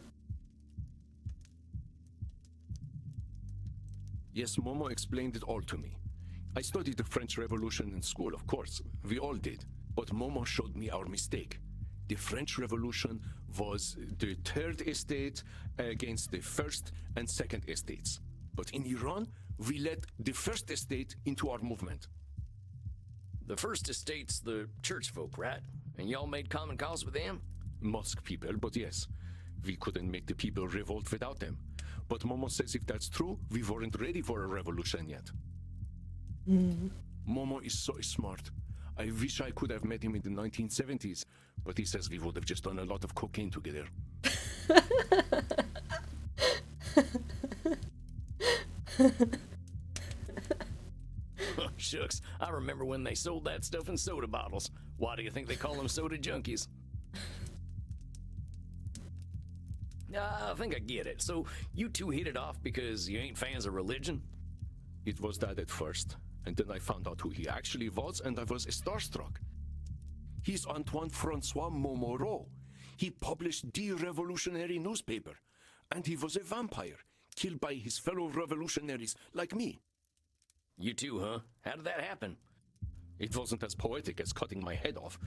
Yes, Momo explained it all to me. I studied the French Revolution in school, of course. We all did. But Momo showed me our mistake. The French Revolution was the third estate against the first and second estates. But in Iran, we let the first estate into our movement. The first estate's the church folk, right? And y'all made common cause with them? Mosque people, but yes. We couldn't make the people revolt without them. But Momo says if that's true, we weren't ready for a revolution yet. Momo is so smart. I wish I could have met him in the 1970s, but he says we would have just done a lot of cocaine together. Shucks, I remember when they sold that stuff in soda bottles. Why do you think they call them soda junkies? I think I get it. So you two hit it off because you ain't fans of religion? It was that at first, and then I found out who he actually was, and I was starstruck. He's Antoine Francois Montmoreau. He published the revolutionary newspaper, and he was a vampire, killed by his fellow revolutionaries like me. You too, huh? How did that happen? It wasn't as poetic as cutting my head off.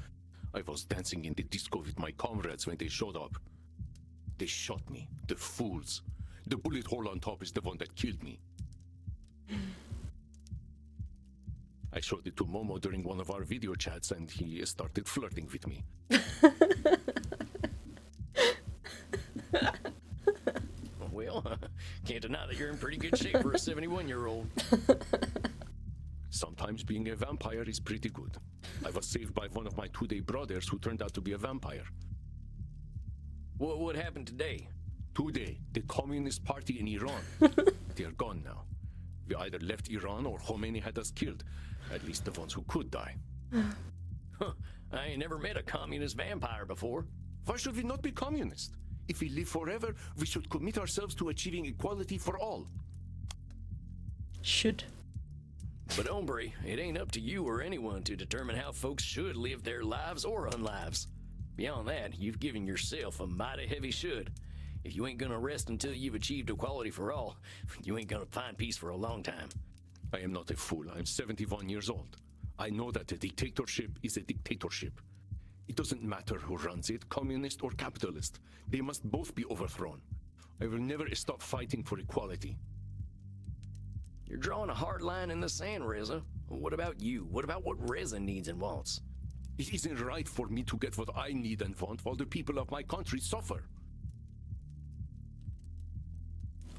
I was dancing in the disco with my comrades when they showed up. They shot me, the fools. The bullet hole on top is the one that killed me. I showed it to Momo during one of our video chats, and he started flirting with me. Well, can't deny that you're in pretty good shape for a 71-year-old. Sometimes being a vampire is pretty good. I was saved by one of my two-day brothers who turned out to be a vampire. What happened today? Today, the Communist Party in Iran. They're gone now. We either left Iran or Khomeini had us killed. At least the ones who could die. Huh, I ain't never met a communist vampire before. Why should we not be communist? If we live forever, we should commit ourselves to achieving equality for all. Should. But hombre, it ain't up to you or anyone to determine how folks should live their lives or unlives. Beyond that, you've given yourself a mighty heavy should. If you ain't gonna rest until you've achieved equality for all, you ain't gonna find peace for a long time. I am not a fool. I'm 71 years old. I know that a dictatorship is a dictatorship. It doesn't matter who runs it, communist or capitalist. They must both be overthrown. I will never stop fighting for equality. You're drawing a hard line in the sand, Reza. What about you? What about what Reza needs and wants? It isn't right for me to get what I need and want while the people of my country suffer.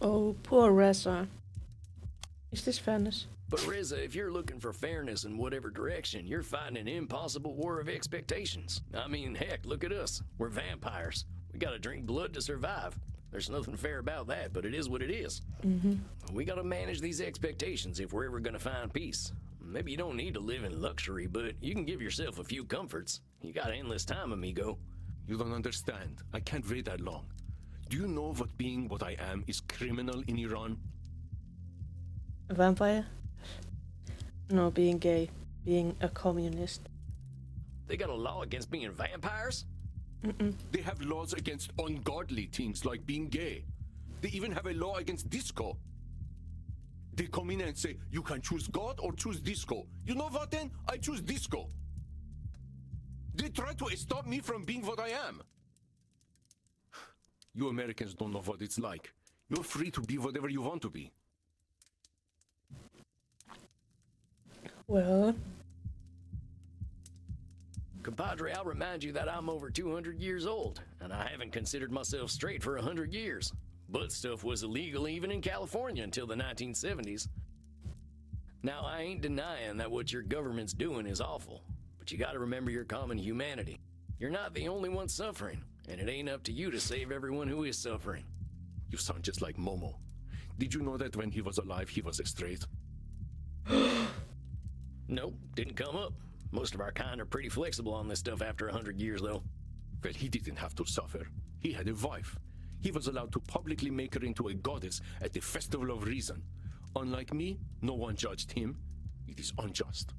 Oh, poor Reza. Is this fairness? But Reza, if you're looking for fairness in whatever direction, you're fighting an impossible war of expectations. I mean, heck, look at us. We're vampires. We gotta drink blood to survive. There's nothing fair about that, but it is what it is. We gotta manage these expectations if we're ever gonna find peace. Maybe you don't need to live in luxury, but you can give yourself a few comforts. You got endless time, amigo. You don't understand. I can't wait that long. Do you know what being what I am is criminal in Iran? A vampire? No, being gay. Being a communist. They got a law against being vampires? They have laws against ungodly things like being gay. They even have a law against disco. They come in and say, you can choose God or choose disco. You know what then? I choose disco. They try to stop me from being what I am. You Americans don't know what it's like. You're free to be whatever you want to be. Well, Compadre, I'll remind you that I'm over 200 years old, and I haven't considered myself straight for 100 years. But stuff was illegal even in California until the 1970s. Now, I ain't denying that what your government's doing is awful, but you gotta remember your common humanity. You're not the only one suffering, and it ain't up to you to save everyone who is suffering. You sound just like Momo. Did you know that when he was alive, he was straight? Nope, didn't come up. Most of our kind are pretty flexible on this stuff after 100 years, though. Well, he didn't have to suffer. He had a wife. He was allowed to publicly make her into a goddess at the Festival of Reason. Unlike me, no one judged him. It is unjust.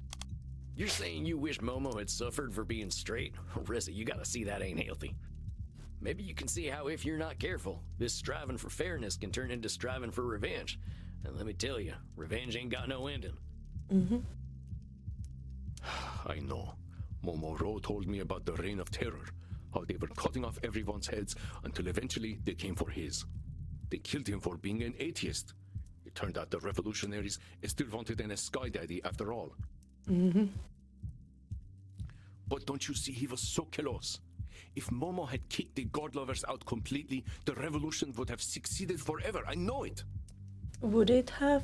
You're saying you wish Momo had suffered for being straight? Reza, you gotta see that ain't healthy. Maybe you can see how if you're not careful, this striving for fairness can turn into striving for revenge. And let me tell you, revenge ain't got no ending. I know. Momoro told me about the Reign of Terror, how they were cutting off everyone's heads until eventually they came for his. They killed him for being an atheist. It turned out the revolutionaries still wanted a sky daddy after all. But don't you see, he was so close. If Momo had kicked the god lovers out completely, the revolution would have succeeded forever. I know it. Would it have?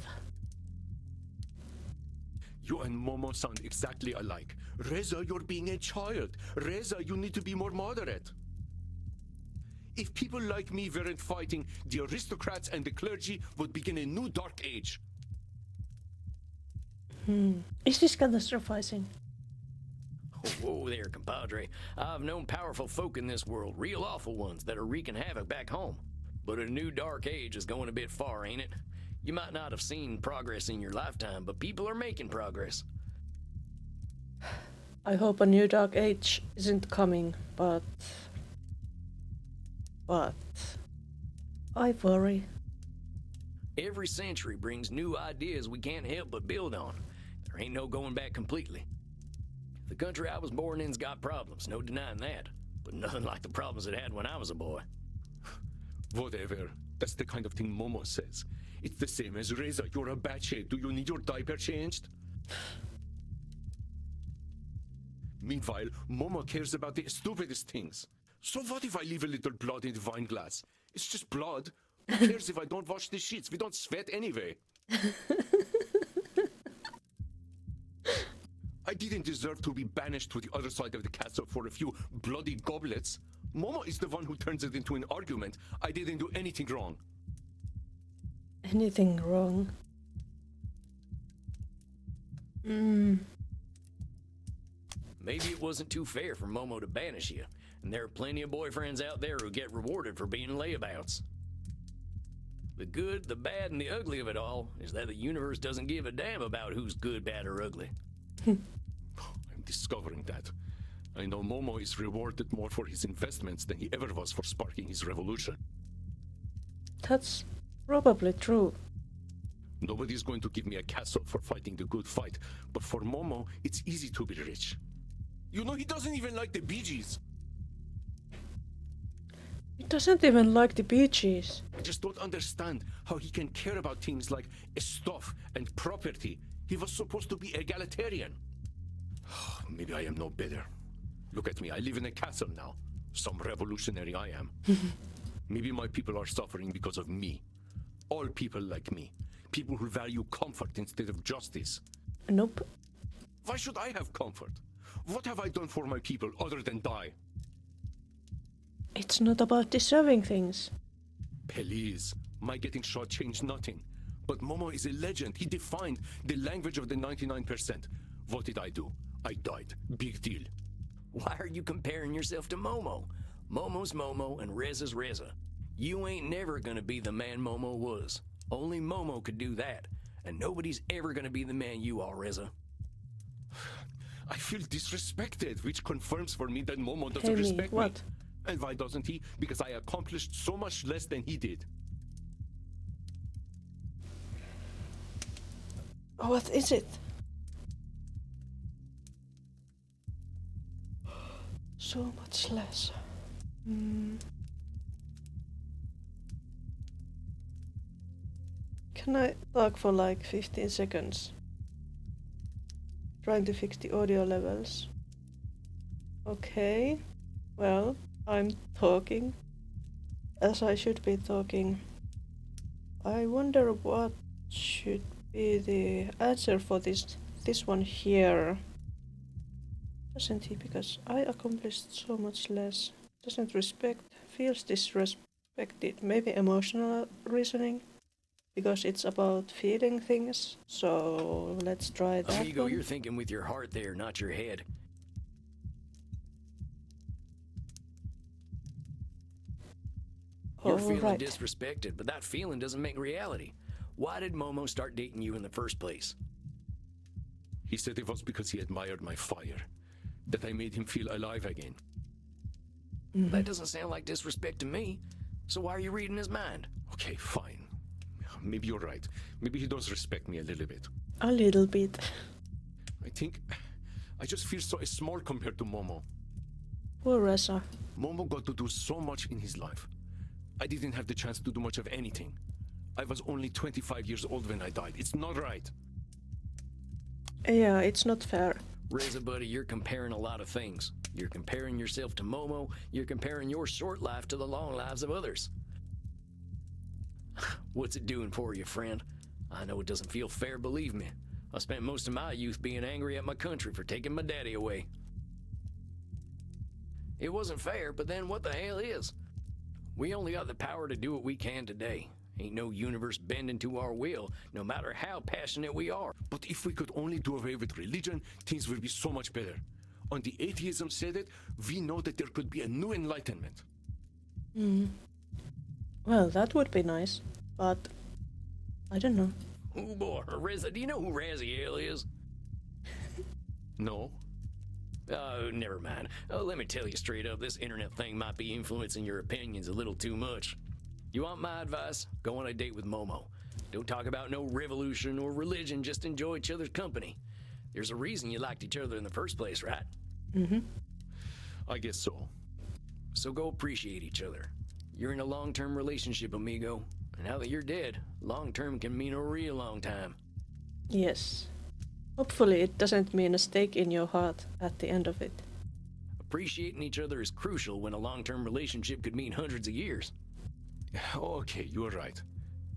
You and Momo sound exactly alike. Reza, you're being a child. Reza, you need to be more moderate. If people like me weren't fighting, the aristocrats and the clergy would begin a new dark age. Is this catastrophizing? Whoa there, compadre. I've known powerful folk in this world, real awful ones that are wreaking havoc back home. But a new dark age is going a bit far, ain't it? You might not have seen progress in your lifetime, but people are making progress. I hope a new dark age isn't coming, but I worry. Every century brings new ideas we can't help but build on. There ain't no going back completely. The country I was born in's got problems, no denying that. But nothing like the problems it had when I was a boy. Whatever. That's the kind of thing Momo says. It's the same as Reza. You're a bad shape. Do you need your diaper changed? Meanwhile, Momo cares about the stupidest things. So what if I leave a little blood in the wine glass? It's just blood. Who cares if I don't wash the sheets? We don't sweat anyway. I didn't deserve to be banished to the other side of the castle for a few bloody goblets. Momo is the one who turns it into an argument. I didn't do anything wrong. Anything wrong? Maybe it wasn't too fair for Momo to banish you, and there are plenty of boyfriends out there who get rewarded for being layabouts. The good, the bad, and the ugly of it all is that the universe doesn't give a damn about who's good, bad, or ugly. I'm discovering that. I know Momo is rewarded more for his investments than he ever was for sparking his revolution. That's probably true. Nobody's going to give me a castle for fighting the good fight, but for Momo, it's easy to be rich. You know, he doesn't even like the Bee Gees. He doesn't even like the Bee Gees. I just don't understand how he can care about things like stuff and property. He was supposed to be egalitarian. Maybe I am no better. Look at me, I live in a castle now. Some revolutionary I am. Maybe my people are suffering because of me. All people like me. People who value comfort instead of justice. Nope. Why should I have comfort? What have I done for my people other than die? It's not about deserving things. Please, my getting shot changed nothing. But Momo is a legend. He defined the language of the 99%. What did I do? I died. Big deal. Why are you comparing yourself to Momo? Momo's Momo and Reza's Reza. You ain't never gonna be the man Momo was. Only Momo could do that. And nobody's ever gonna be the man you are, Reza. I feel disrespected, which confirms for me that Momo doesn't Hey, respect what? me. And why doesn't he? Because I accomplished so much less than he did. What is it? So much less. Can I talk for like 15 seconds? Trying to fix the audio levels. Okay. Well, I'm talking as I should be talking. I wonder what should be the answer for this one here. Doesn't he? Because I accomplished so much less. Doesn't respect, feels disrespected. Maybe emotional reasoning, because it's about feeling things. So let's try that Amigo, one. you're thinking with your heart there, not your head. You're feeling Right. disrespected, but that feeling doesn't make reality. Why did Momo start dating you in the first place? He said it was because he admired my fire, that I made him feel alive again. That doesn't sound like disrespect to me. So why are you reading his mind? Okay, fine. Maybe you're right. Maybe he does respect me a little bit. A little bit. I think I just feel so small compared to Momo. Poor Reza. Momo got to do so much in his life. I didn't have the chance to do much of anything. I was only 25 years old when I died. It's not right. Yeah, it's not fair. Reza, buddy, you're comparing a lot of things. You're comparing yourself to Momo. You're comparing your short life to the long lives of others. What's it doing for you, friend? I know it doesn't feel fair, believe me. I spent most of my youth being angry at my country for taking my daddy away. It wasn't fair, but then what the hell is? We only got the power to do what we can today. Ain't no universe bending to our will, no matter how passionate we are. But if we could only do away with religion, things would be so much better. On the atheism said it, we know that there could be a new enlightenment. Well, that would be nice, but I don't know. Oh boy, Reza, do you know who Raziel is? No? Never mind. Let me tell you straight up, this internet thing might be influencing your opinions a little too much. You want my advice? Go on a date with Momo. Don't talk about no revolution or religion, just enjoy each other's company. There's a reason you liked each other in the first place, right? I guess so. So go appreciate each other. You're in a long-term relationship, amigo. And now that you're dead, long-term can mean a real long time. Yes. Hopefully it doesn't mean a stake in your heart at the end of it. Appreciating each other is crucial when a long-term relationship could mean hundreds of years. Okay, you're right.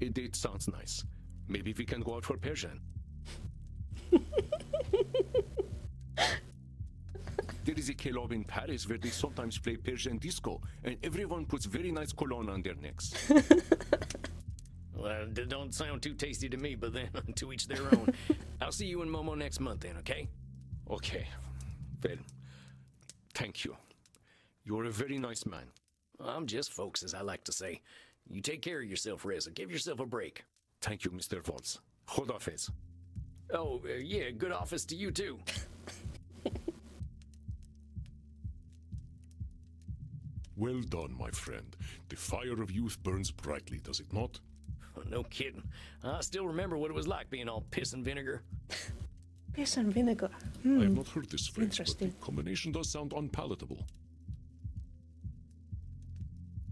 A date sounds nice. Maybe we can go out for Persian. There is a club in Paris where they sometimes play Persian disco, and everyone puts very nice cologne on their necks. Well, it don't sound too tasty to me, but then to each their own. I'll see you in Momo next month then, okay? Okay. Well, thank you. You're a very nice man. I'm just folks, as I like to say. You take care of yourself, Reza. Give yourself a break. Thank you, Mr. Waltz. Khodafez. Oh, yeah, good office to you too. Well done, my friend. The fire of youth burns brightly, does it not? No kidding. I still remember what it was like being all piss and vinegar. Piss and vinegar. I have not heard this phrase, but the Interesting. combination does sound unpalatable.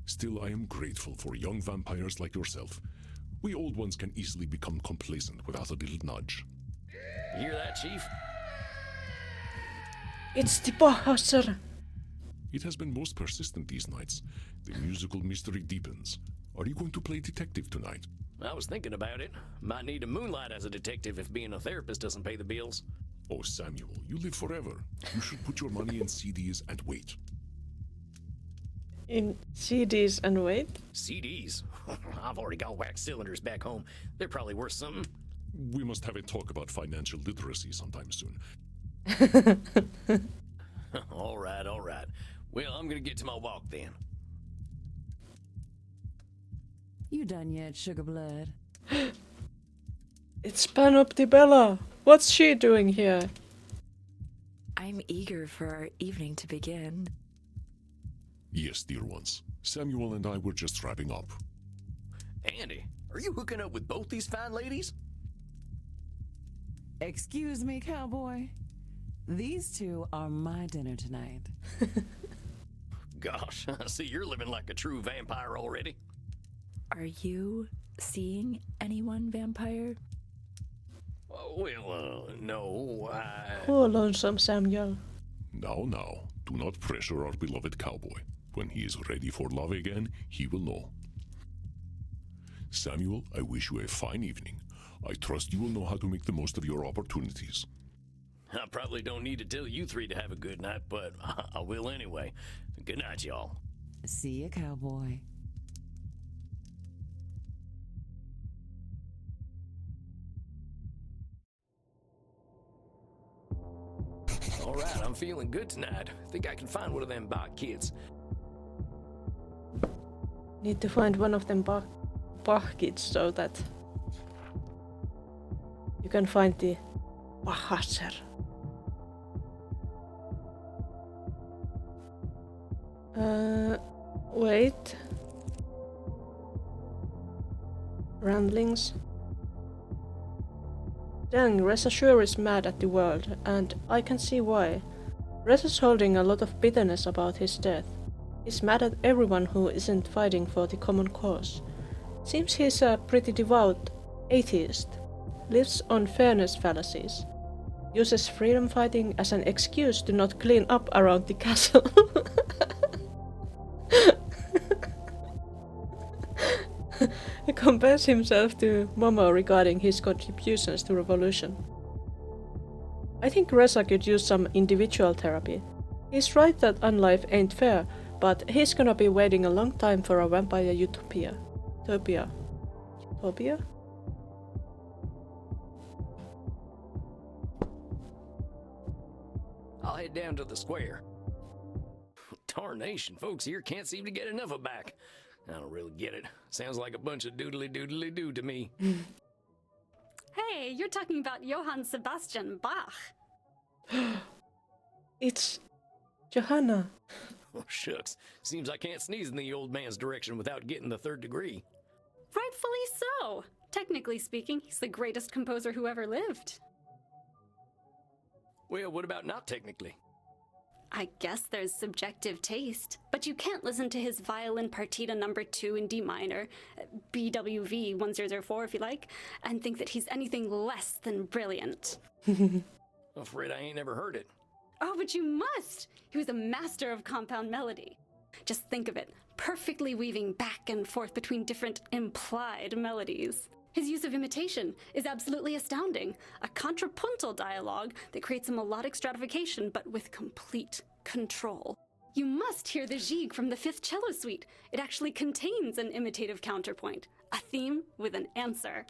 Still, I am grateful for young vampires like yourself. We old ones can easily become complacent without a little nudge. You hear that, Chief? It's the Bahasser. It has been most persistent these nights. The musical mystery deepens. Are you going to play detective tonight? I was thinking about it. Might need to moonlight as a detective if being a therapist doesn't pay the bills. Oh, Samuel, you live forever. You should put your money in CDs and wait. In CDs and wait? CDs? I've already got wax cylinders back home. They're probably worth something. We must have a talk about financial literacy sometime soon. All right, all right. Well, I'm gonna get to my walk then. You done yet, Sugar Blood? It's Panoptibella. What's she doing here? I'm eager for our evening to begin. Yes, dear ones. Samuel and I were just wrapping up. Andy, are you hooking up with both these fine ladies? Excuse me, cowboy. These two are my dinner tonight. Gosh, I see you're living like a true vampire already. Are you seeing anyone, vampire? Well, no, Poor lonesome Samuel. Now, do not pressure our beloved cowboy. When he is ready for love again, he will know. Samuel, I wish you a fine evening. I trust you will know how to make the most of your opportunities. I probably don't need to tell you three to have a good night, but I will anyway. Good night, y'all. See ya, cowboy. All right, I'm feeling good tonight. Think I can find one of them bot kids. Need to find one of them Bach kids so that you can find the Bahasser. Wait. Dang, Reza sure is mad at the world, and I can see why. Reza's holding a lot of bitterness about his death. He's mad at everyone who isn't fighting for the common cause. Seems he's a pretty devout atheist. Lives on fairness fallacies. Uses freedom fighting as an excuse to not clean up around the castle. He compares himself to Momo regarding his contributions to revolution. I think Reza could use some individual therapy. He's right that unlife ain't fair, but he's gonna be waiting a long time for a vampire utopia. Utopia? I'll head down to the square. Tarnation, folks here can't seem to get enough of back. I don't really get it. Sounds like a bunch of doodly-doodly-doo to me. Hey, you're talking about Johann Sebastian Bach. It's Johanna. Oh, shucks. Seems I can't sneeze in the old man's direction without getting the 3rd degree. Rightfully so. Technically speaking, he's the greatest composer who ever lived. Well, what about not technically? I guess there's subjective taste, but you can't listen to his violin partita number 2 in D minor, BWV 1004 if you like, and think that he's anything less than brilliant. Afraid I ain't never heard it. Oh, but you must! He was a master of compound melody. Just think of it, perfectly weaving back and forth between different implied melodies. His use of imitation is absolutely astounding. A contrapuntal dialogue that creates a melodic stratification, but with complete control. You must hear the gigue from the 5th cello suite. It actually contains an imitative counterpoint, a theme with an answer.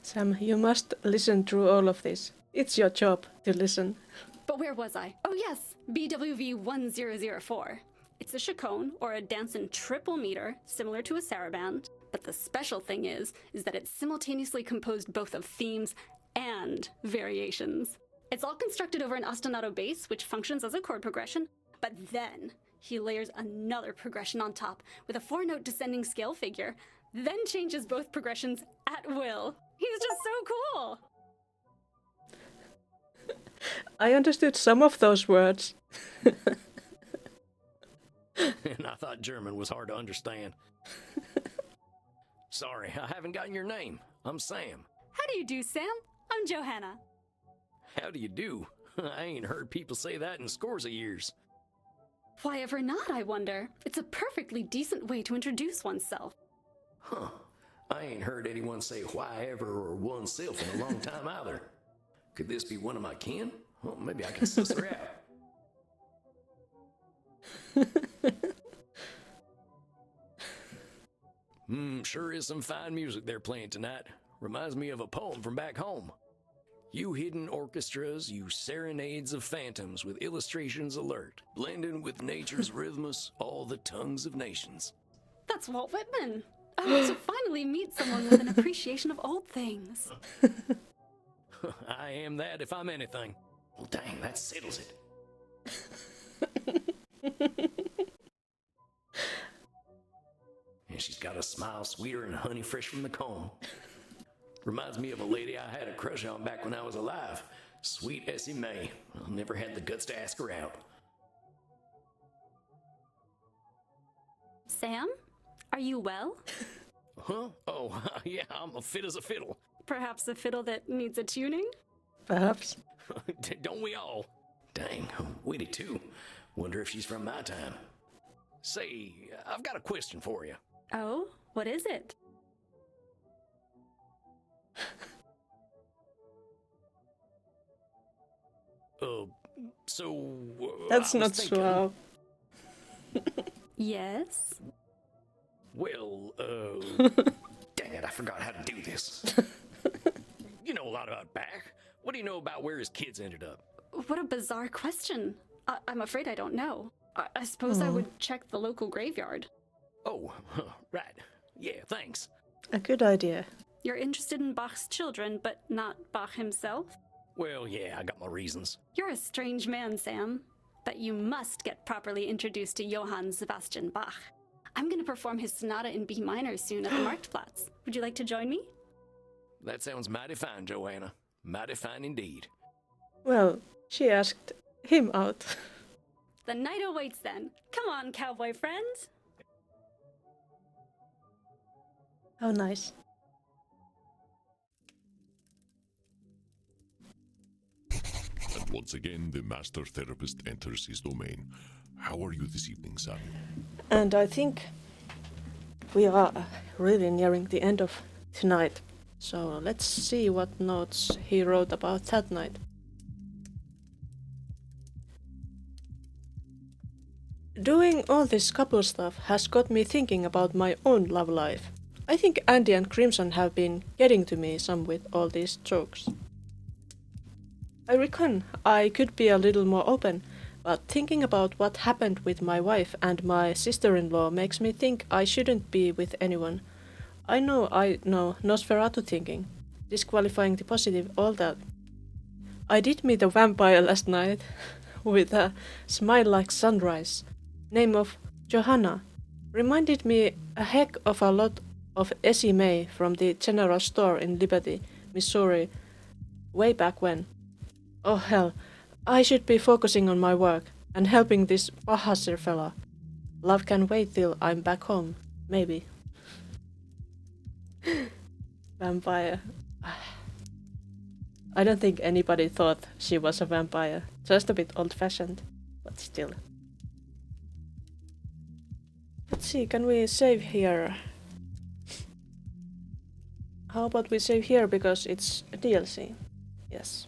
Sam, you must listen through all of this. It's your job to listen. But where was I? Oh yes, BWV 1004. It's a chaconne, or a dance in triple meter, similar to a saraband. But the special thing is that it's simultaneously composed both of themes and variations. It's all constructed over an ostinato bass, which functions as a chord progression, but then he layers another progression on top with a 4-note descending scale figure, then changes both progressions at will. He's just so cool! I understood some of those words. And I thought German was hard to understand. Sorry, I haven't gotten your name. I'm Sam. How do you do, Sam? I'm Johanna. How do you do? I ain't heard people say that in scores of years. Why ever not, I wonder? It's a perfectly decent way to introduce oneself. Huh. I ain't heard anyone say why ever or oneself in a long time either. Could this be one of my kin? Well, maybe I can suss her out. Sure is some fine music they're playing tonight. Reminds me of a poem from back home. You hidden orchestras, you serenades of phantoms with illustrations alert, blending with nature's rhythms, all the tongues of nations. That's Walt Whitman. Oh, to finally meet someone with an appreciation of old things. I am that if I'm anything. Well, dang, that settles it. And she's got a smile sweeter than honey fresh from the comb. Reminds me of a lady I had a crush on back when I was alive. Sweet Essie May. I never had the guts to ask her out. Sam? Are you well? Huh? Oh, yeah, I'm a fit as a fiddle. Perhaps a fiddle that needs a tuning? Perhaps. Don't we all? Dang, witty too. Wonder if she's from my time. Say, I've got a question for you. Oh, what is it? That's I was not thinking, suave. Yes? Well, dang it, I forgot how to do this. You know a lot about Bach. What do you know about where his kids ended up? What a bizarre question. I'm afraid I don't know. I suppose I would check the local graveyard. Oh, right. Yeah, thanks. A good idea. You're interested in Bach's children, but not Bach himself? Well, yeah, I got my reasons. You're a strange man, Sam. But you must get properly introduced to Johann Sebastian Bach. I'm going to perform his sonata in B minor soon at the Marktplatz. Would you like to join me? That sounds mighty fine, Joanna. Mighty fine indeed. Well, she asked him out. The night awaits then. Come on, cowboy friends. How nice. And once again, the master therapist enters his domain. How are you this evening, Samuel? And I think we are really nearing the end of tonight. So let's see what notes he wrote about that night. Doing all this couple stuff has got me thinking about my own love life. I think Andy and Crimson have been getting to me some with all these jokes. I reckon I could be a little more open, but thinking about what happened with my wife and my sister-in-law makes me think I shouldn't be with anyone. I know, Nosferatu thinking, disqualifying the positive, all that. I did meet a vampire last night, with a smile like sunrise, name of Johanna. Reminded me a heck of a lot of Essie May from the general store in Liberty, Missouri, way back when. Oh hell, I should be focusing on my work and helping this Bahasir fella. Love can wait till I'm back home, maybe. Vampire. I don't think anybody thought she was a vampire. Just a bit old-fashioned, but still. Let's see, can we save here? How about we save here because it's a DLC? Yes.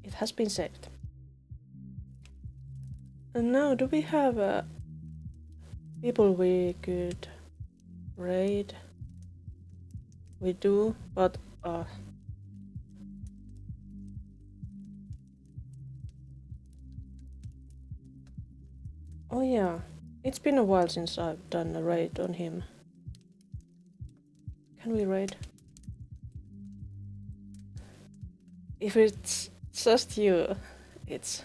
It has been saved. And now, do we have people we could raid? We do, but oh yeah, it's been a while since I've done a raid on him. Can we raid? If it's just you, it's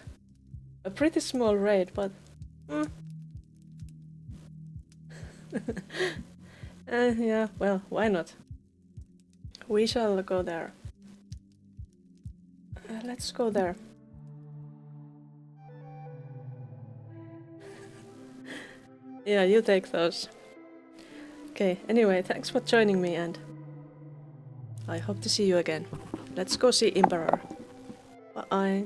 a pretty small raid, but yeah, well, why not? We shall go there. Let's go there. Yeah, you take those. Okay, anyway, thanks for joining me and I hope to see you again. Let's go see Emperor. Bye.